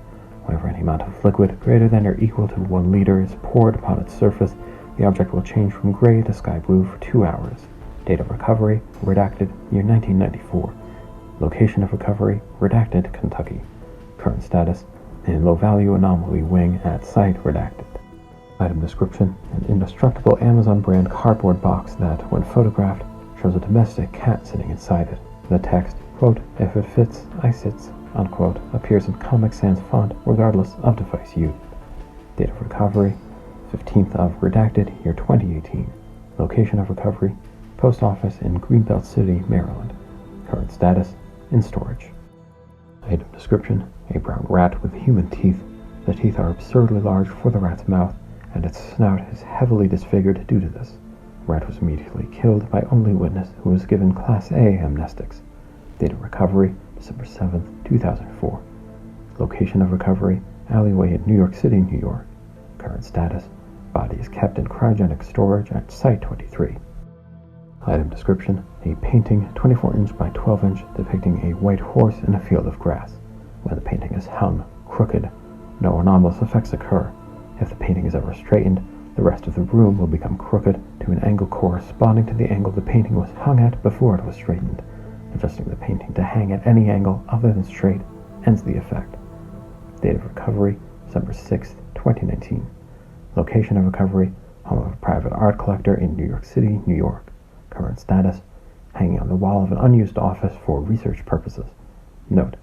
Whenever any amount of liquid greater than or equal to 1 liter is poured upon its surface, the object will change from gray to sky blue for 2 hours. Date of recovery, Redacted, year 1994. Location of recovery, Redacted, Kentucky. Current status, in low-value anomaly wing at Site Redacted. Item description: an indestructible Amazon brand cardboard box that, when photographed, shows a domestic cat sitting inside it. The text, quote, "if it fits, I sits," unquote, appears in Comic Sans font regardless of device used. Date of recovery, 15th of Redacted, year 2018. Location of recovery, Post Office in Greenbelt City, Maryland. Current status, in storage. Item description: a brown rat with human teeth. The teeth are absurdly large for the rat's mouth, and its snout is heavily disfigured due to this. The rat was immediately killed by only witness, who was given Class A amnestics. Date of recovery, December 7th, 2004. Location of recovery, alleyway in New York City, New York. Current status, body is kept in cryogenic storage at Site 23. Item description: a painting 24 inch by 12 inch depicting a white horse in a field of grass. When the painting is hung crooked, no anomalous effects occur. If the painting is ever straightened, the rest of the room will become crooked to an angle corresponding to the angle the painting was hung at before it was straightened. Adjusting the painting to hang at any angle other than straight ends the effect. Date of recovery, December 6th, 2019. Location of recovery, home of a private art collector in New York City, New York. Current status, hanging on the wall of an unused office for research purposes. Note: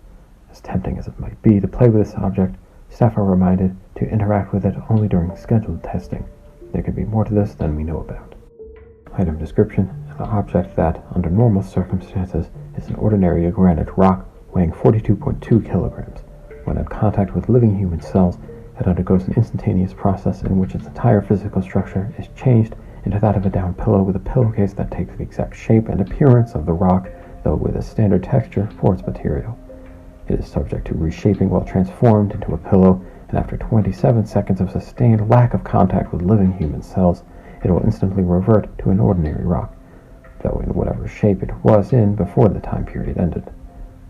as tempting as it might be to play with this object, staff are reminded to interact with it only during scheduled testing. There could be more to this than we know about. Item description: an object that, under normal circumstances, is an ordinary granite rock weighing 42.2 kilograms. When in contact with living human cells, it undergoes an instantaneous process in which its entire physical structure is changed into that of a down pillow with a pillowcase that takes the exact shape and appearance of the rock though with a standard texture for its material. It is subject to reshaping while transformed into a pillow, and after 27 seconds of sustained lack of contact with living human cells, it will instantly revert to an ordinary rock, though in whatever shape it was in before the time period ended.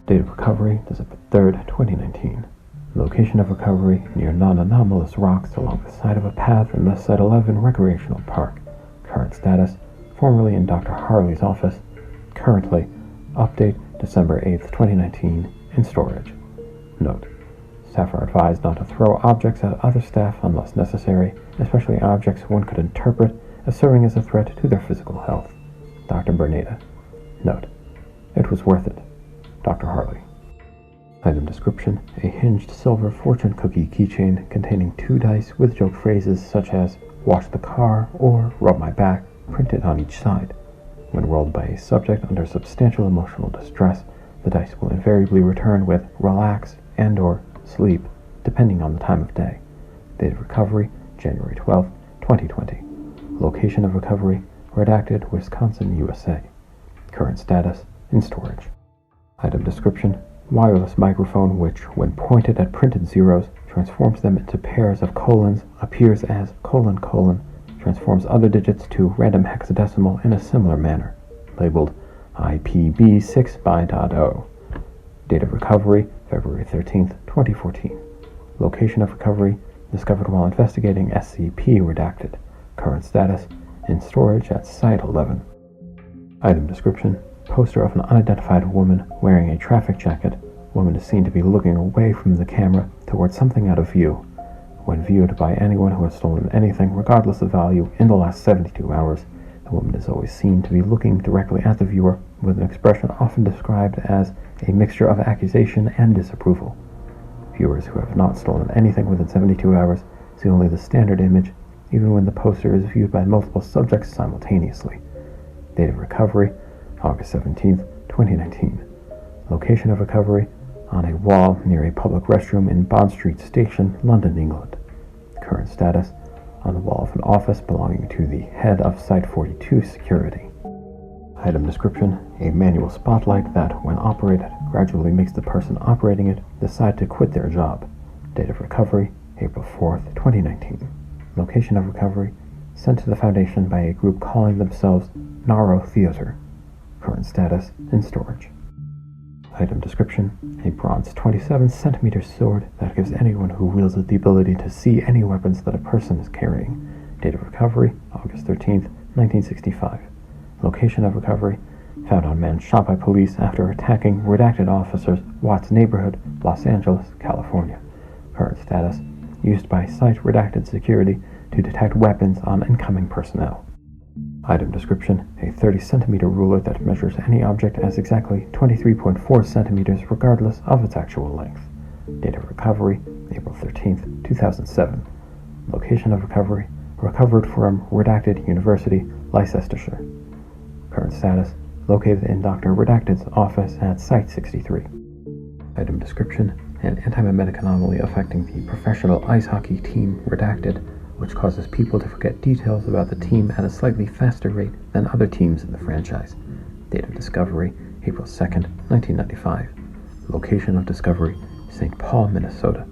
Date of recovery, December 3rd, 2019. Location of recovery near non-anomalous rocks along the side of a path in the Site 11 Recreational Park. Current status, formerly in Dr. Harley's office. Currently, update December 8th, 2019, in storage. Note: staff are advised not to throw objects at other staff unless necessary, especially objects one could interpret as serving as a threat to their physical health. Dr. Berneda. Note: it was worth it. Dr. Harley. Item description: a hinged silver fortune cookie keychain containing 2 dice with joke phrases such as "wash the car" or "rub my back" printed on each side. When rolled by a subject under substantial emotional distress, the dice will invariably return with "relax" and/or "sleep," depending on the time of day. Date of recovery, January 12, 2020. Location of recovery, redacted, Wisconsin, USA. Current status, in storage. Item description: wireless microphone which, when pointed at printed zeros, transforms them into pairs of colons, appears as : transforms other digits to random hexadecimal in a similar manner. Labeled IPB6by.0. Date of recovery, February 13th, 2014. Location of recovery, discovered while investigating SCP redacted. Current status, in storage at Site 11. Item description: poster of an unidentified woman wearing a traffic jacket. Woman is seen to be looking away from the camera towards something out of view. When viewed by anyone who has stolen anything, regardless of value, in the last 72 hours, the woman is always seen to be looking directly at the viewer with an expression often described as a mixture of accusation and disapproval. Viewers who have not stolen anything within 72 hours see only the standard image, even when the poster is viewed by multiple subjects simultaneously. Date of recovery, August 17th, 2019. Location of recovery, on a wall near a public restroom in Bond Street Station, London, England. Current status, on the wall of an office belonging to the head of Site 42 Security. Item description: a manual spotlight that, when operated, gradually makes the person operating it decide to quit their job. Date of recovery, April 4th, 2019. Location of recovery, sent to the Foundation by a group calling themselves Naro Theater. Current status, in storage. Item description: a bronze 27cm sword that gives anyone who wields it the ability to see any weapons that a person is carrying. Date of recovery, August 13th, 1965. Location of recovery, found on man shot by police after attacking redacted officers, Watts neighborhood, Los Angeles, California. Current status, used by Site redacted security to detect weapons on incoming personnel. Item description: a 30cm ruler that measures any object as exactly 23.4 centimeters regardless of its actual length. Date of recovery, April 13th, 2007. Location of recovery, recovered from redacted University, Leicestershire. Current status, located in Dr. Redacted's office at Site 63. Item description: an antimimetic anomaly affecting the professional ice hockey team Redacted, which causes people to forget details about the team at a slightly faster rate than other teams in the franchise. Date of discovery, April 2nd, 1995. Location of discovery, St. Paul, Minnesota.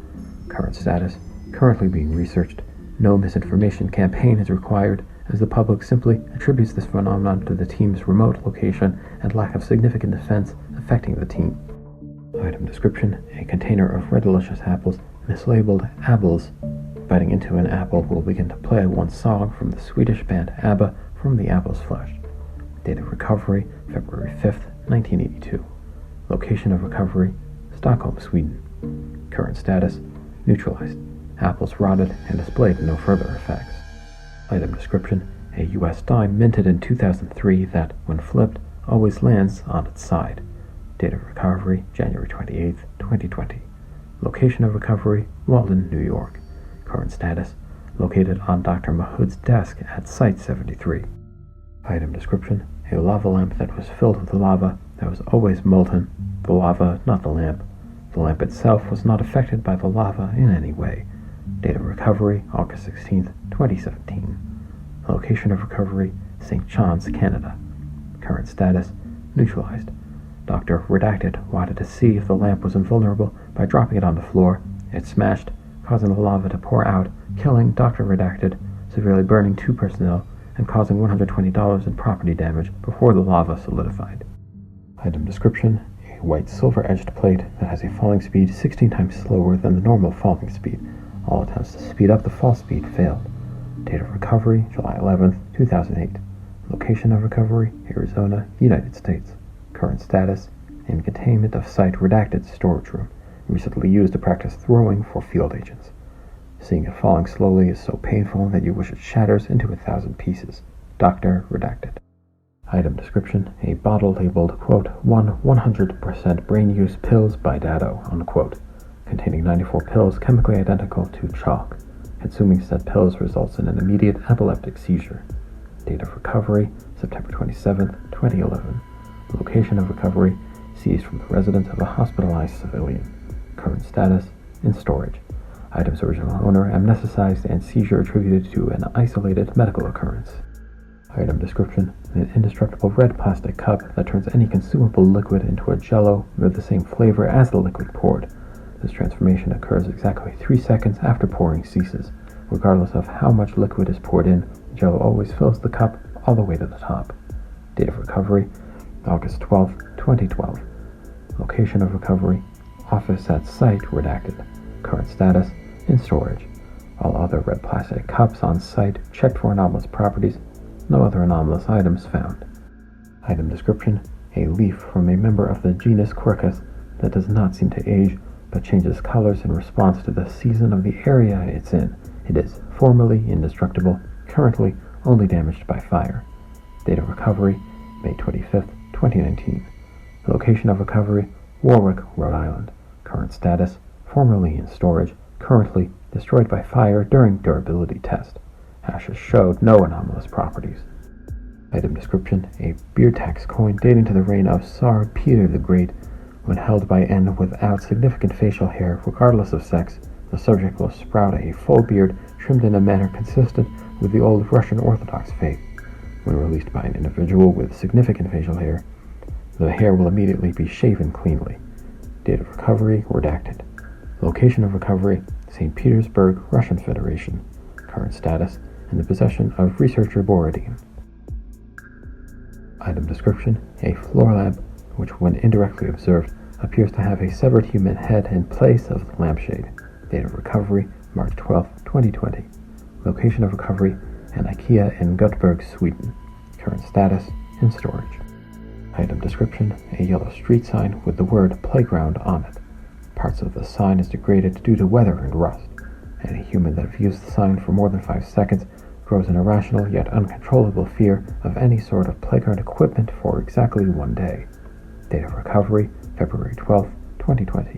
Current status, currently being researched. No misinformation campaign is required, as the public simply attributes this phenomenon to the team's remote location and lack of significant events affecting the team. Item description: a container of red delicious apples, mislabeled apples. Biting into an apple will begin to play one song from the Swedish band ABBA from the apple's flesh. Date of recovery, February 5th, 1982. Location of recovery, Stockholm, Sweden. Current status, neutralized. Apples rotted and displayed no further effects. Item description: a US dime minted in 2003 that, when flipped, always lands on its side. Date of recovery, January 28th, 2020. Location of recovery, Walden, New York. Current status, located on Dr. Mahood's desk at Site 73. Item description: a lava lamp that was filled with lava that was always molten. The lava, not the lamp. The lamp itself was not affected by the lava in any way. Date of recovery, August 16th, 2017. Location of recovery, St. John's, Canada. Current status, neutralized. Dr. Redacted wanted to see if the lamp was invulnerable by dropping it on the floor. It smashed, causing the lava to pour out, killing Dr. Redacted, severely burning 2 personnel, and causing $120 in property damage before the lava solidified. Item description: a white silver-edged plate that has a falling speed 16 times slower than the normal falling speed. All attempts to speed up the fall speed failed. Date of recovery, July 11, 2008. Location of recovery, Arizona, United States. Current status, in containment of site redacted storage room, recently used to practice throwing for field agents. Seeing it falling slowly is so painful that you wish it shatters into 1,000 pieces. Dr. Redacted. Item description: a bottle labeled, quote, 100% brain use pills by Dado, unquote, containing 94 pills chemically identical to chalk. Consuming said pills results in an immediate epileptic seizure. Date of recovery, September 27, 2011. Location of recovery, seized from the residence of a hospitalized civilian. Current status, in storage. Item's original owner amnesticized and seizure attributed to an isolated medical occurrence. Item description: an indestructible red plastic cup that turns any consumable liquid into a jello with the same flavor as the liquid poured. This transformation occurs exactly 3 seconds after pouring ceases. Regardless of how much liquid is poured in, jello always fills the cup all the way to the top. Date of recovery, August 12, 2012. Location of recovery, office at site redacted. Current status, in storage. All other red plastic cups on site checked for anomalous properties. No other anomalous items found. Item description: a leaf from a member of the genus Quercus that does not seem to age, but changes colors in response to the season of the area it's in. It is formerly indestructible, currently only damaged by fire. Date of recovery, May 25, 2019. Location of recovery, Warwick, Rhode Island. Current status, formerly in storage, currently destroyed by fire during durability test. Ashes showed no anomalous properties. Item description: a beer tax coin dating to the reign of Tsar Peter the Great. When held by N without significant facial hair, regardless of sex, the subject will sprout a full beard trimmed in a manner consistent with the old Russian Orthodox faith. When released by an individual with significant facial hair, the hair will immediately be shaven cleanly. Date of recovery redacted. Location of recovery, St. Petersburg, Russian Federation. Current status, in the possession of researcher Borodin. Item description: a floor lamp, which when indirectly observed, appears to have a severed human head in place of the lampshade. Date of recovery, March 12, 2020. Location of recovery, an IKEA in Göteborg, Sweden. Current status, in storage. Item description: a yellow street sign with the word playground on it. Parts of the sign is degraded due to weather and rust. Any human that views the sign for more than 5 seconds grows an irrational yet uncontrollable fear of any sort of playground equipment for exactly 1 day. Date of recovery, February 12, 2020.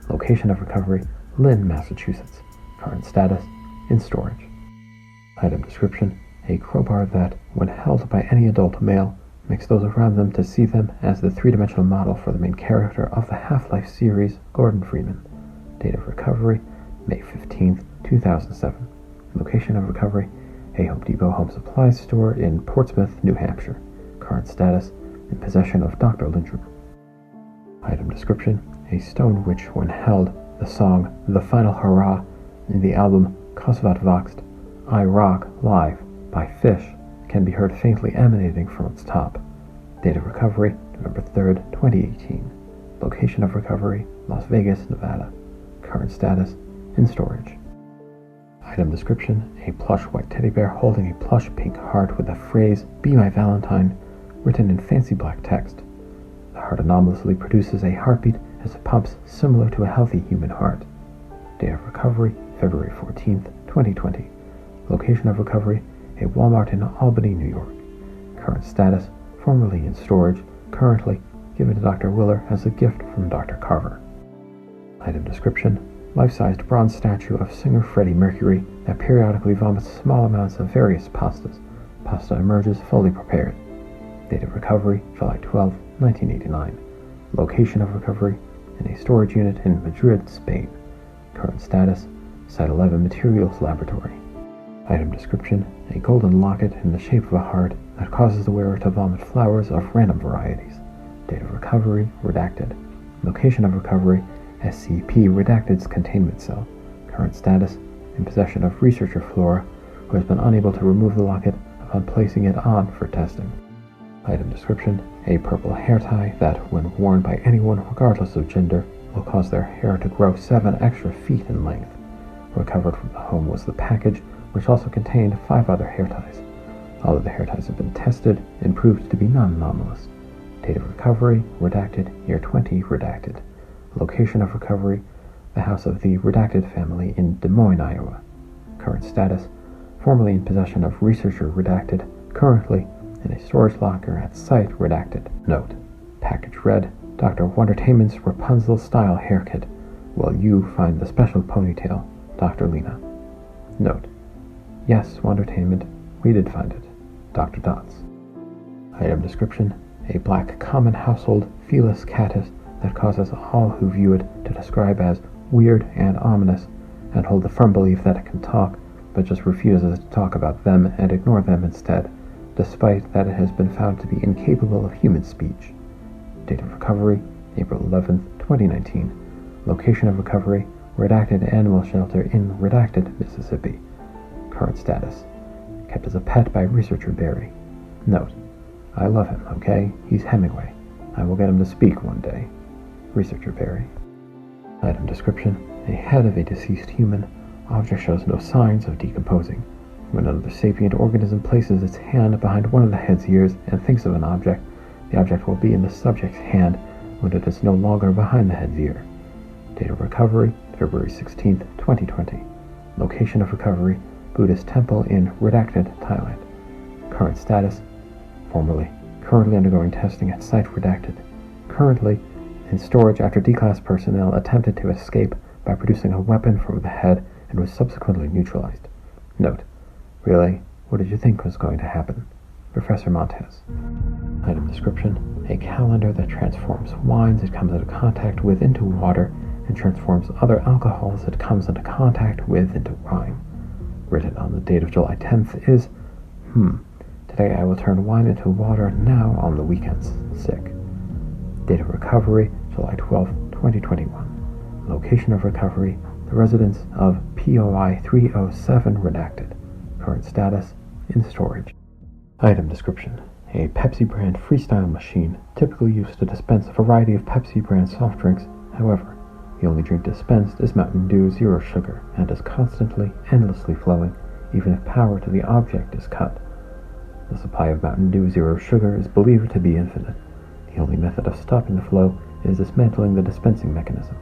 Location of recovery, Lynn, Massachusetts. Current status, in storage. Item description: a crowbar that, when held by any adult male, makes those around them to see them as the 3-dimensional model for the main character of the Half-Life series, Gordon Freeman. Date of recovery, May 15, 2007. Location of recovery, a Home Depot home supplies store in Portsmouth, New Hampshire. Current status, in possession of Dr. Lindrum. Item description: a stone which, when held, the song The Final Hurrah in the album Kosvat Voxt, I Rock Live by Fish can be heard faintly emanating from its top. Date of recovery, November 3, 2018. Location of recovery, Las Vegas, Nevada. Current status, in storage. Item description: a plush white teddy bear holding a plush pink heart with the phrase, "Be my Valentine," written in fancy black text. The heart anomalously produces a heartbeat as it pumps, similar to a healthy human heart. Date of recovery, February 14, 2020. Location of recovery, a Walmart in Albany, New York. Current status, formerly in storage, currently given to Dr. Willer as a gift from Dr. Carver. Item description: life-sized bronze statue of singer Freddie Mercury that periodically vomits small amounts of various pastas. Pasta emerges fully prepared. Date of recovery, July 12, 1989. Location of recovery, in a storage unit in Madrid, Spain. Current status, Site 11 Materials Laboratory. Item description: a golden locket in the shape of a heart that causes the wearer to vomit flowers of random varieties. Date of recovery, redacted. Location of recovery, SCP Redacted's containment cell. Current status, in possession of researcher Flora, who has been unable to remove the locket upon placing it on for testing. Item description, a purple hair tie that, when worn by anyone regardless of gender, will cause their hair to grow 7 extra feet in length. Recovered from the home was the package, which also contained 5 other hair ties. All of the hair ties have been tested and proved to be non-anomalous. Date of recovery, redacted, year 20, redacted. Location of recovery, the house of the Redacted family in Des Moines, Iowa. Current status, formerly in possession of researcher Redacted, currently in a storage locker at site Redacted. Note, package read, Dr. Wondertainment's Rapunzel-style haircut, while you find the special ponytail, Dr. Lena. Note, yes, Wondertainment, we did find it. Dr. Dots. Item description, a black common household Felis catus that causes all who view it to describe as weird and ominous, and hold the firm belief that it can talk, but just refuses to talk about them and ignore them instead, despite that it has been found to be incapable of human speech. Date of recovery, April 11, 2019. Location of recovery, Redacted Animal Shelter in Redacted, Mississippi. Current status, kept as a pet by researcher Barry. Note, I love him, okay? He's Hemingway. I will get him to speak one day. Researcher Barry. Item description, a head of a deceased human. Object shows no signs of decomposing. When another sapient organism places its hand behind one of the head's ears and thinks of an object, the object will be in the subject's hand when it is no longer behind the head's ear. Date of recovery, February 16, 2020. Location of recovery, Buddhist temple in Redacted, Thailand. Current status, currently undergoing testing at site Redacted. Currently in storage after D-Class personnel attempted to escape by producing a weapon from the head and was subsequently neutralized. Note, really, what did you think was going to happen? Professor Montez. Item description, a calendar that transforms wines it comes into contact with into water and transforms other alcohols it comes into contact with into wine. Written on the date of July 10th is, today I will turn wine into water now on the weekends. Sick. Date of recovery, July 12, 2021. Location of recovery, the residence of POI 307 Redacted. Current status, in storage. Item description, a Pepsi brand freestyle machine typically used to dispense a variety of Pepsi brand soft drinks. However, the only drink dispensed is Mountain Dew Zero Sugar and is constantly, endlessly flowing, even if power to the object is cut. The supply of Mountain Dew Zero Sugar is believed to be infinite. The only method of stopping the flow is dismantling the dispensing mechanism.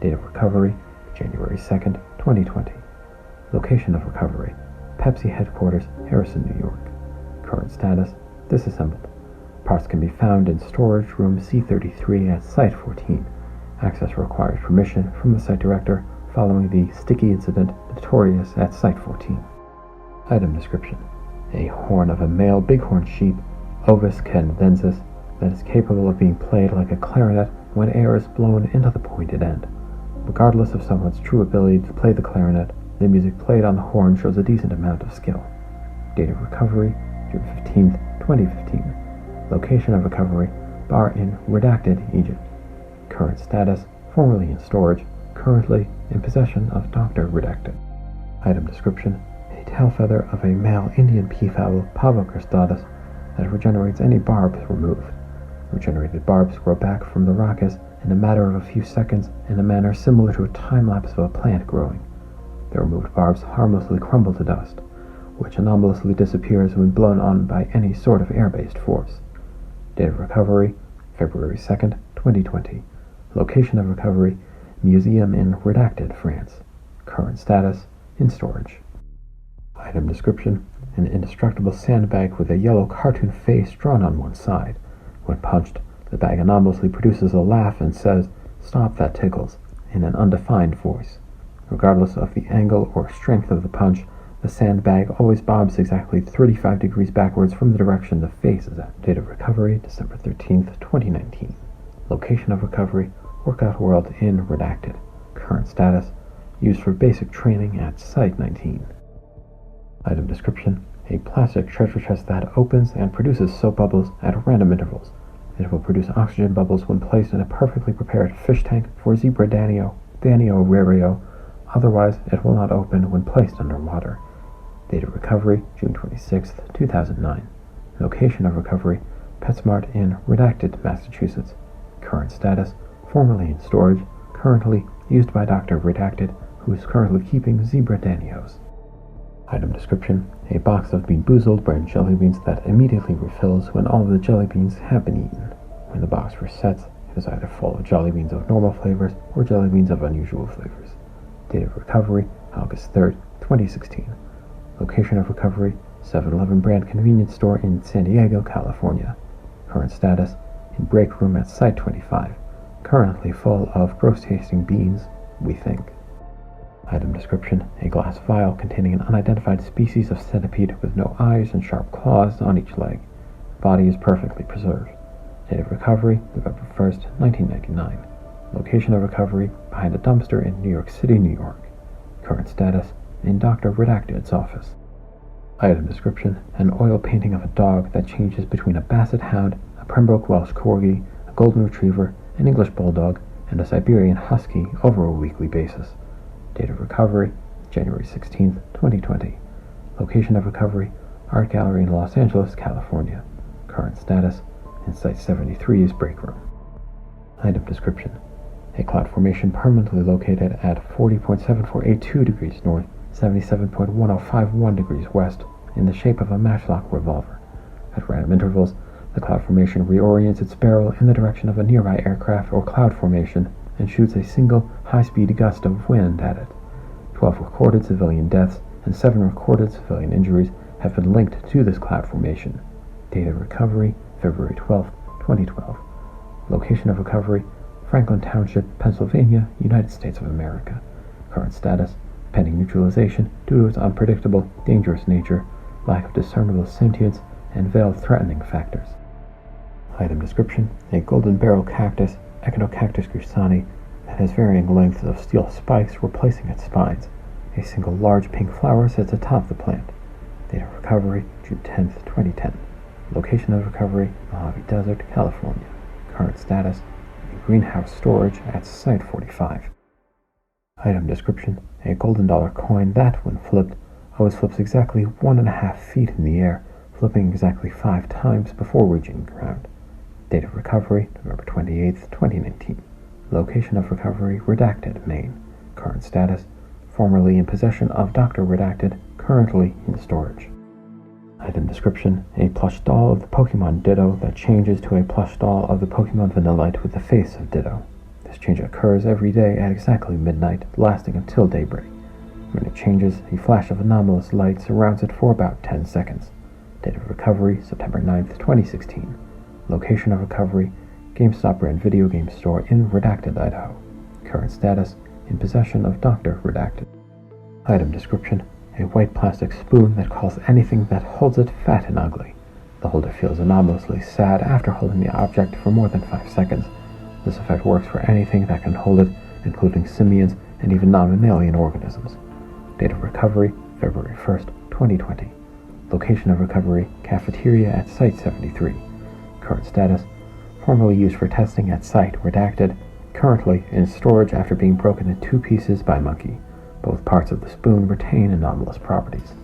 Date of recovery, January 2nd, 2020. Location of recovery, Pepsi headquarters, Harrison, New York. Current status, disassembled. Parts can be found in storage room C33 at Site 14. Access requires permission from the site director following the sticky incident notorious at Site 14. Item description, a horn of a male bighorn sheep, Ovis canadensis, that is capable of being played like a clarinet when air is blown into the pointed end. Regardless of someone's true ability to play the clarinet, the music played on the horn shows a decent amount of skill. Date of recovery, June 15th, 2015. Location of recovery, bar in Redacted, Egypt. Current status, formerly in storage, currently in possession of Dr. Redacted. Item description, a tail feather of a male Indian peafowl, Pavo cristatus, that regenerates any barbs removed. Regenerated barbs grow back from the rachis in a matter of a few seconds in a manner similar to a time-lapse of a plant growing. The removed barbs harmlessly crumble to dust, which anomalously disappears when blown on by any sort of air-based force. Date of recovery, February 2nd, 2020. Location of recovery, museum in Redacted, France. Current status, in storage. Item description, an indestructible sandbag with a yellow cartoon face drawn on one side. When punched, the bag anomalously produces a laugh and says, "Stop, that tickles," in an undefined voice. Regardless of the angle or strength of the punch, the sandbag always bobs exactly 35 degrees backwards from the direction the face is at. Date of recovery, December 13th, 2019. Location of recovery, Workout World in Redacted. Current status, used for basic training at Site 19. Item description, a plastic treasure chest that opens and produces soap bubbles at random intervals. It will produce oxygen bubbles when placed in a perfectly prepared fish tank for zebra danio rerio. Otherwise, it will not open when placed underwater. Date of recovery, June 26, 2009. Location of recovery, PetSmart in Redacted, Massachusetts. Current status, formerly in storage, currently used by Dr. Redacted, who is currently keeping zebra danios. Item description, a box of Bean Boozled brand jelly beans that immediately refills when all of the jelly beans have been eaten. When the box resets, it is either full of jelly beans of normal flavors or jelly beans of unusual flavors. Date of recovery, August 3, 2016. Location of recovery, 7-Eleven brand convenience store in San Diego, California. Current status, in break room at Site 25. Currently full of gross-tasting beans, we think. Item description, a glass vial containing an unidentified species of centipede with no eyes and sharp claws on each leg. Body is perfectly preserved. Date of recovery, November 1st, 1999. Location of recovery, behind a dumpster in New York City, New York. Current status, in Dr. Redacted's office. Item description, an oil painting of a dog that changes between a Basset Hound, a Pembroke Welsh Corgi, a Golden Retriever, an English Bulldog, and a Siberian Husky over a weekly basis. Date of recovery, January 16, 2020. Location of recovery, Art Gallery in Los Angeles, California. Current status, in Site 73's break room. Item description, a cloud formation permanently located at 40.7482 degrees north, 77.1051 degrees west, in the shape of a matchlock revolver. At random intervals, the cloud formation reorients its barrel in the direction of a nearby aircraft or cloud formation and shoots a single high-speed gust of wind at it. 12 recorded civilian deaths and 7 recorded civilian injuries have been linked to this cloud formation. Date of recovery, February 12, 2012. Location of recovery, Franklin Township, Pennsylvania, United States of America. Current status, pending neutralization due to its unpredictable, dangerous nature, lack of discernible sentience, and veiled threatening factors. Item description, a golden barrel cactus, Echinocactus grusani, that has varying lengths of steel spikes replacing its spines. A single large pink flower sits atop the plant. Date of recovery, June 10, 2010. Location of recovery, Mojave Desert, California. Current status, in greenhouse storage at Site 45. Item description, a golden dollar coin that, when flipped, always flips exactly 1.5 feet in the air, flipping exactly 5 times before reaching the ground. Date of recovery, November 28, 2019. Location of recovery, Redacted, Maine. Current status, formerly in possession of Dr. Redacted, currently in storage. Item description, a plush doll of the Pokemon Ditto that changes to a plush doll of the Pokemon Vanillite with the face of Ditto. This change occurs every day at exactly midnight, lasting until daybreak. When it changes, a flash of anomalous light surrounds it for about 10 seconds. Date of recovery, September 9, 2016. Location of recovery, GameStop brand video game store in Redacted, Idaho. Current status, in possession of Dr. Redacted. Item description, a white plastic spoon that calls anything that holds it fat and ugly. The holder feels anomalously sad after holding the object for more than 5 seconds. This effect works for anything that can hold it, including simians and even non-mammalian organisms. Date of recovery, February 1st, 2020. Location of recovery, cafeteria at Site 73. Current status, formerly used for testing at Site Redacted, currently in storage after being broken in 2 pieces by Monkey. Both parts of the spoon retain anomalous properties.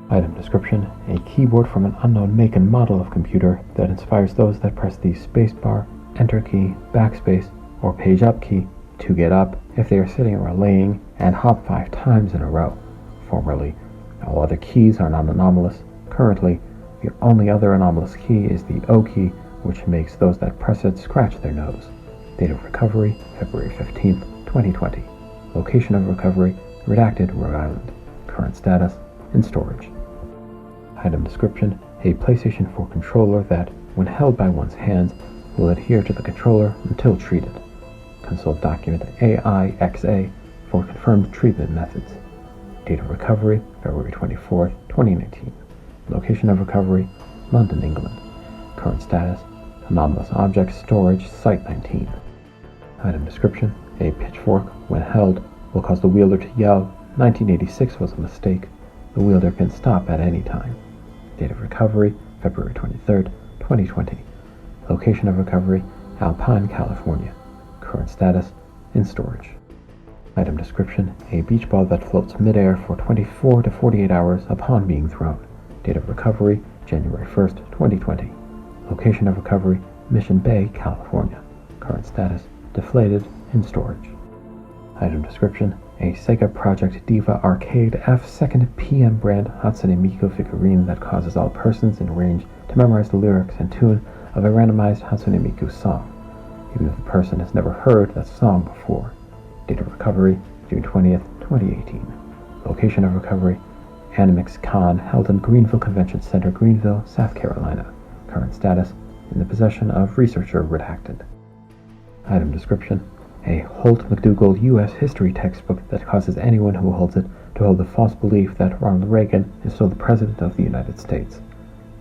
Item description, a keyboard from an unknown make and model of computer that inspires those that press the spacebar, enter key, backspace, or page up key to get up if they are sitting or laying, and hop 5 times in a row. Formerly, all other keys are non-anomalous. Currently, the only other anomalous key is the O key, which makes those that press it scratch their nose. Date of recovery, February 15, 2020. Location of recovery, Redacted, Rhode Island. Current status, in storage. Item description, a PlayStation 4 controller that, when held by one's hands, will adhere to the controller until treated. Consult document AIXA for confirmed treatment methods. Date of recovery, February 24, 2019. Location of recovery, London, England. Current status, anomalous object storage, Site 19. Item description, a pitchfork, when held, will cause the wielder to yell, 1986 was a mistake. The wielder can stop at any time. Date of recovery, February 23, 2020. Location of recovery, Alpine, California. Current status, in storage. Item description, a beach ball that floats midair for 24 to 48 hours upon being thrown. Date of recovery, January 1st, 2020. Location of recovery, Mission Bay, California. Current status, deflated, in storage. Item description, a Sega Project Diva Arcade F2nd PM brand Hatsune Miku figurine that causes all persons in range to memorize the lyrics and tune of a randomized Hatsune Miku song, even if the person has never heard that song before. Date of recovery, June 20th, 2018. Location of recovery, Animix Con, held in Greenville Convention Center, Greenville, South Carolina. Current status, in the possession of researcher redacted. Item description, a Holt McDougall U.S. history textbook that causes anyone who holds it to hold the false belief that Ronald Reagan is still the President of the United States.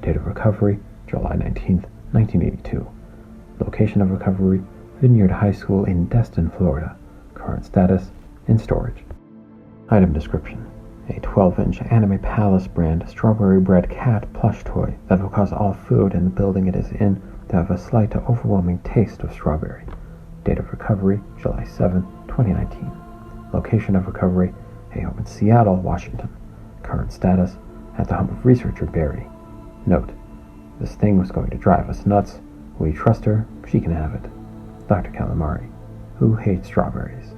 Date of recovery, July 19th, 1982. Location of recovery, Vineyard High School in Destin, Florida. Current status, in storage. Item description, a 12-inch Anime Palace brand strawberry bread cat plush toy that will cause all food in the building it is in to have a slight to overwhelming taste of strawberry. Date of recovery, July 7, 2019. Location of recovery, a home in Seattle, Washington. Current status, at the home of researcher Barry. Note, this thing was going to drive us nuts. We trust her, she can have it. Dr. Calamari, who hates strawberries.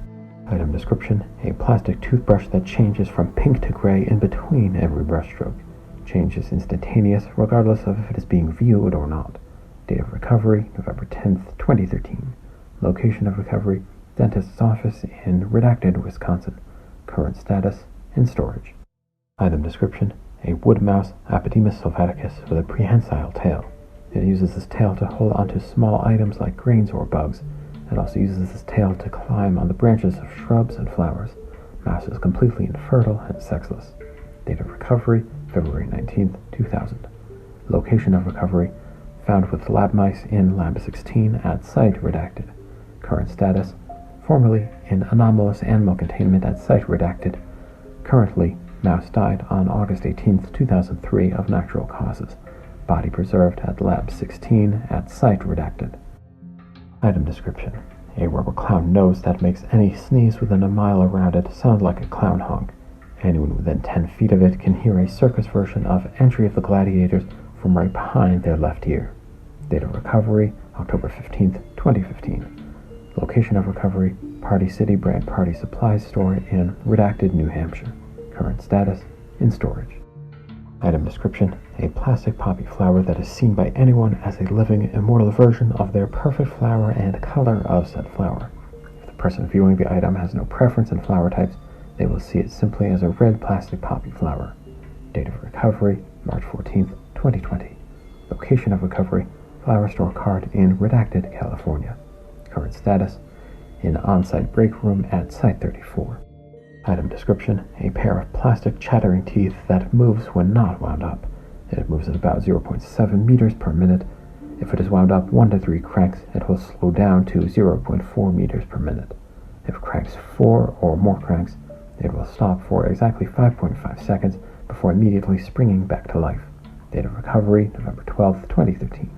Item description, a plastic toothbrush that changes from pink to gray in between every brushstroke. Change is instantaneous regardless of if it is being viewed or not. Date of recovery, November 10th, 2013. Location of recovery, dentist's office in Redacted, Wisconsin. Current status, in storage. Item description, a wood mouse Apodemus sylvaticus with a prehensile tail. It uses this tail to hold onto small items like grains or bugs. It also uses its tail to climb on the branches of shrubs and flowers. Mouse is completely infertile and sexless. Date of recovery, February 19th, 2000. Location of recovery, found with lab mice in Lab 16 at site redacted. Current status, formerly in anomalous animal containment at site redacted. Currently, mouse died on August 18th, 2003 of natural causes. Body preserved at Lab 16 at site redacted. Item description, a rubber clown nose that makes any sneeze within a mile around it sound like a clown honk. Anyone within 10 feet of it can hear a circus version of Entry of the Gladiators from right behind their left ear. Date of recovery, October 15th, 2015. Location of recovery, Party City brand party supplies store in Redacted, New Hampshire. Current status, in storage. Item description, a plastic poppy flower that is seen by anyone as a living, immortal version of their perfect flower and color of said flower. If the person viewing the item has no preference in flower types, they will see it simply as a red plastic poppy flower. Date of recovery, March 14th, 2020. Location of recovery, flower store card in Redacted, California. Current status, in on-site break room at Site 34. Item description, a pair of plastic chattering teeth that moves when not wound up. It moves at about 0.7 meters per minute. If it is wound up 1 to 3 cranks, it will slow down to 0.4 meters per minute. If it cranks 4 or more cranks, it will stop for exactly 5.5 seconds before immediately springing back to life. Date of recovery, November 12th, 2013.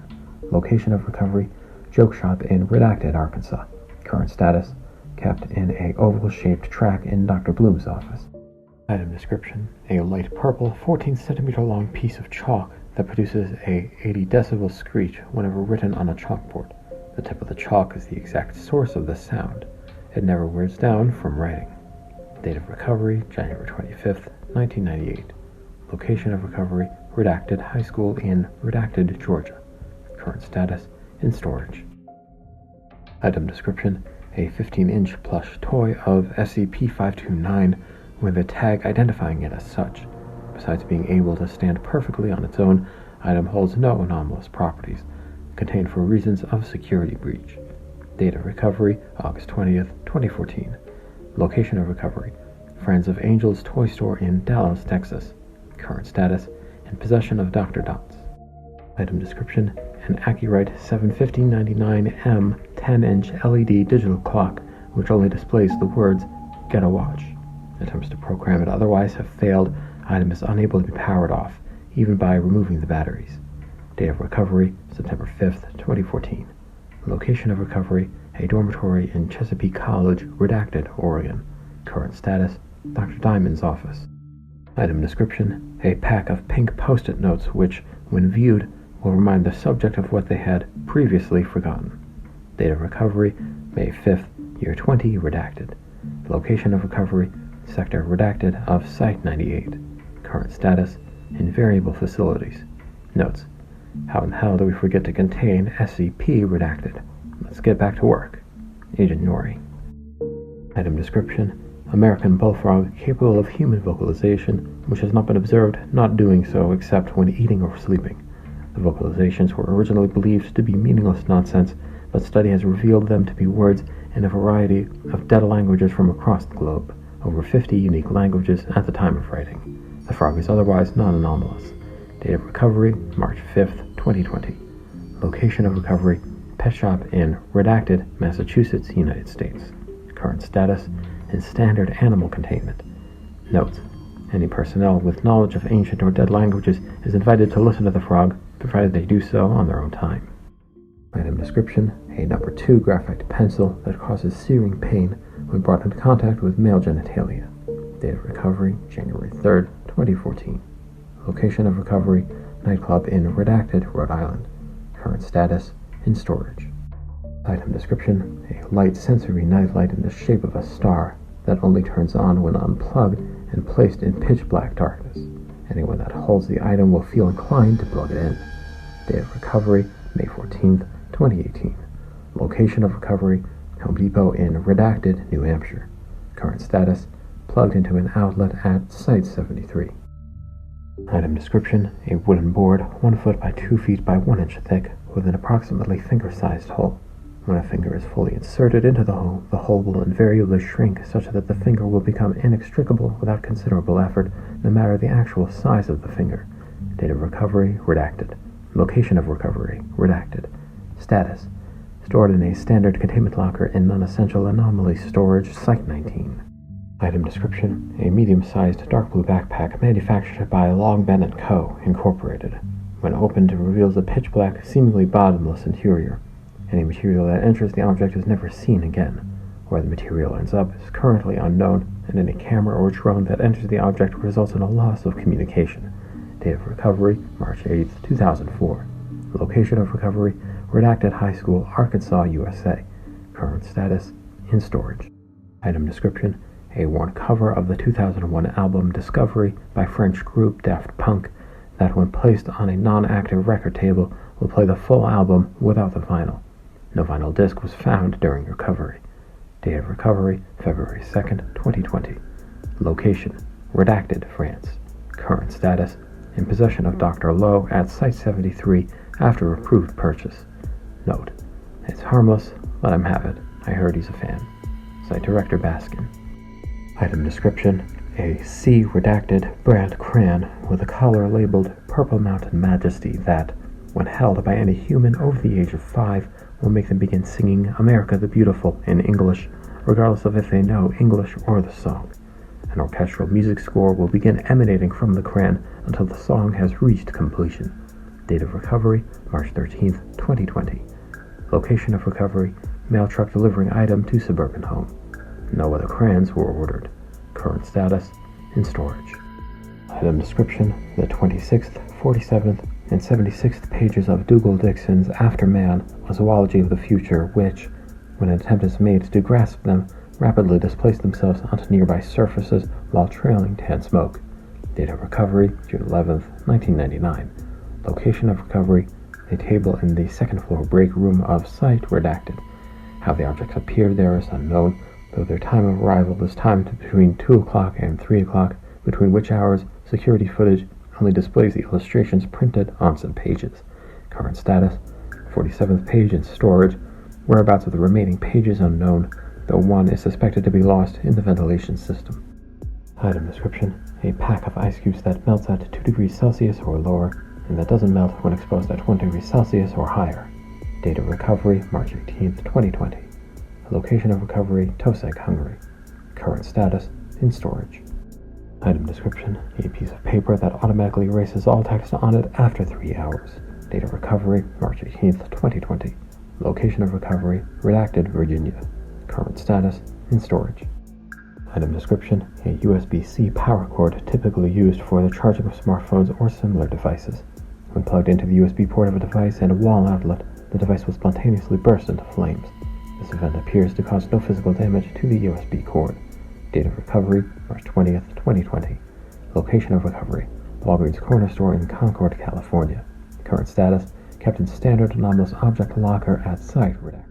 Location of recovery, Joke Shop in Redacted, Arkansas. Current status, kept in a oval-shaped track in Dr. Bloom's office. Item description, a light purple 14 centimeter long piece of chalk that produces a 80 decibel screech whenever written on a chalkboard. The tip of the chalk is the exact source of the sound. It never wears down from writing. Date of recovery, January 25th, 1998. Location of recovery, Redacted High School in Redacted, Georgia. Current status, in storage. Item description, a 15-inch plush toy of SCP-529 with a tag identifying it as such. Besides being able to stand perfectly on its own, item holds no anomalous properties, contained for reasons of security breach. Date of recovery, August 20th, 2014. Location of recovery, Friends of Angels Toy Store in Dallas, Texas. Current status, in possession of Dr. Dots. Item description, an Accurite 75099M 10-inch LED digital clock which only displays the words, "Get a watch." Attempts to program it otherwise have failed. Item is unable to be powered off, even by removing the batteries. Date of recovery, September 5th, 2014. Location of recovery, a dormitory in Chesapeake College, Redacted, Oregon. Current status, Dr. Diamond's office. Item description, a pack of pink post-it notes which, when viewed, will remind the subject of what they had previously forgotten. Date of recovery, May 5th, year 20, Redacted. Location of recovery, Sector Redacted of Site 98. Current status, invariable facilities. Notes, how in hell do we forget to contain SCP Redacted? Let's get back to work. Agent Nori. Item description, American bullfrog capable of human vocalization, which has not been observed not doing so except when eating or sleeping. The vocalizations were originally believed to be meaningless nonsense, but study has revealed them to be words in a variety of dead languages from across the globe, over 50 unique languages at the time of writing. The frog is otherwise non-anomalous. Date of recovery, March 5th, 2020. Location of recovery, pet shop in Redacted, Massachusetts, United States. Current status, in standard animal containment. Notes, any personnel with knowledge of ancient or dead languages is invited to listen to the frog, provided they do so on their own time. Item description, a number 2 graphite pencil that causes searing pain when brought into contact with male genitalia. Date of recovery, January 3rd, 2014. Location of recovery, nightclub in Redacted, Rhode Island. Current status, in storage. Item description, a light sensory nightlight in the shape of a star that only turns on when unplugged and placed in pitch black darkness. Anyone that holds the item will feel inclined to plug it in. Date of recovery, May 14th, 2018. Location of recovery, Home Depot in Redacted, New Hampshire. Current status, plugged into an outlet at Site 73. Item description, a wooden board 1 foot by 2 feet by 1 inch thick with an approximately finger-sized hole. When a finger is fully inserted into the hole will invariably shrink such that the finger will become inextricable without considerable effort, no matter the actual size of the finger. Date of recovery, Redacted. Location of recovery, Redacted. Status, stored in a standard containment locker in non-essential anomaly storage, Site 19. Item description, a medium-sized dark blue backpack manufactured by Long Ben & Co., Incorporated. When opened, it reveals a pitch-black, seemingly bottomless interior. Any material that enters the object is never seen again. Where the material ends up is currently unknown, and any camera or drone that enters the object results in a loss of communication. Date of recovery, March 8, 2004. Location of recovery, Redacted High School, Arkansas, USA. Current status, in storage. Item description, a worn cover of the 2001 album Discovery by French group Daft Punk that when placed on a non-active record table will play the full album without the vinyl. No vinyl disc was found during recovery. Date of recovery, February 2nd, 2020. Location, Redacted, France. Current status, in possession of Dr. Lowe at Site 73 after approved purchase. Note, it's harmless, let him have it. I heard he's a fan. Site Director Baskin. Item description, a C Redacted brand crayon with a collar labeled Purple Mountain Majesty that, when held by any human over the age of 5, will make them begin singing America the Beautiful in English, regardless of if they know English or the song. An orchestral music score will begin emanating from the crayon until the song has reached completion. Date of recovery, March 13th, 2020. Location of recovery, mail truck delivering item to suburban home. No other crayons were ordered. Current status, in storage. Item description, the 26th, 47th, and 76th pages of Dougal Dixon's After Man, a zoology of the future, which, when an attempt is made to grasp them, rapidly displace themselves onto nearby surfaces while trailing tan smoke. Date of recovery, June 11th, 1999. Location of recovery, a table in the second floor break room of Site Redacted. How the objects appeared there is unknown, though their time of arrival is timed between 2 o'clock and 3 o'clock, between which hours security footage only displays the illustrations printed on said pages. Current status, 47th page in storage, whereabouts of the remaining pages unknown, though one is suspected to be lost in the ventilation system. Item description, a pack of ice cubes that melts at 2 degrees Celsius or lower, and that doesn't melt when exposed at 1 degree Celsius or higher. Date of recovery, March 18th, 2020. Location of recovery, Toseg, Hungary. Current status, in storage. Item description, a piece of paper that automatically erases all text on it after 3 hours. Date of recovery, March 18th, 2020. Location of recovery, redacted, Virginia. Current status, in storage. Item description, a USB-C power cord typically used for the charging of smartphones or similar devices. When plugged into the USB port of a device and a wall outlet, the device will spontaneously burst into flames. This event appears to cause no physical damage to the USB cord. Date of recovery, March 20th, 2020. Location of recovery, Walgreens Corner Store in Concord, California. Current status, kept in standard anomalous object locker at site, redacted.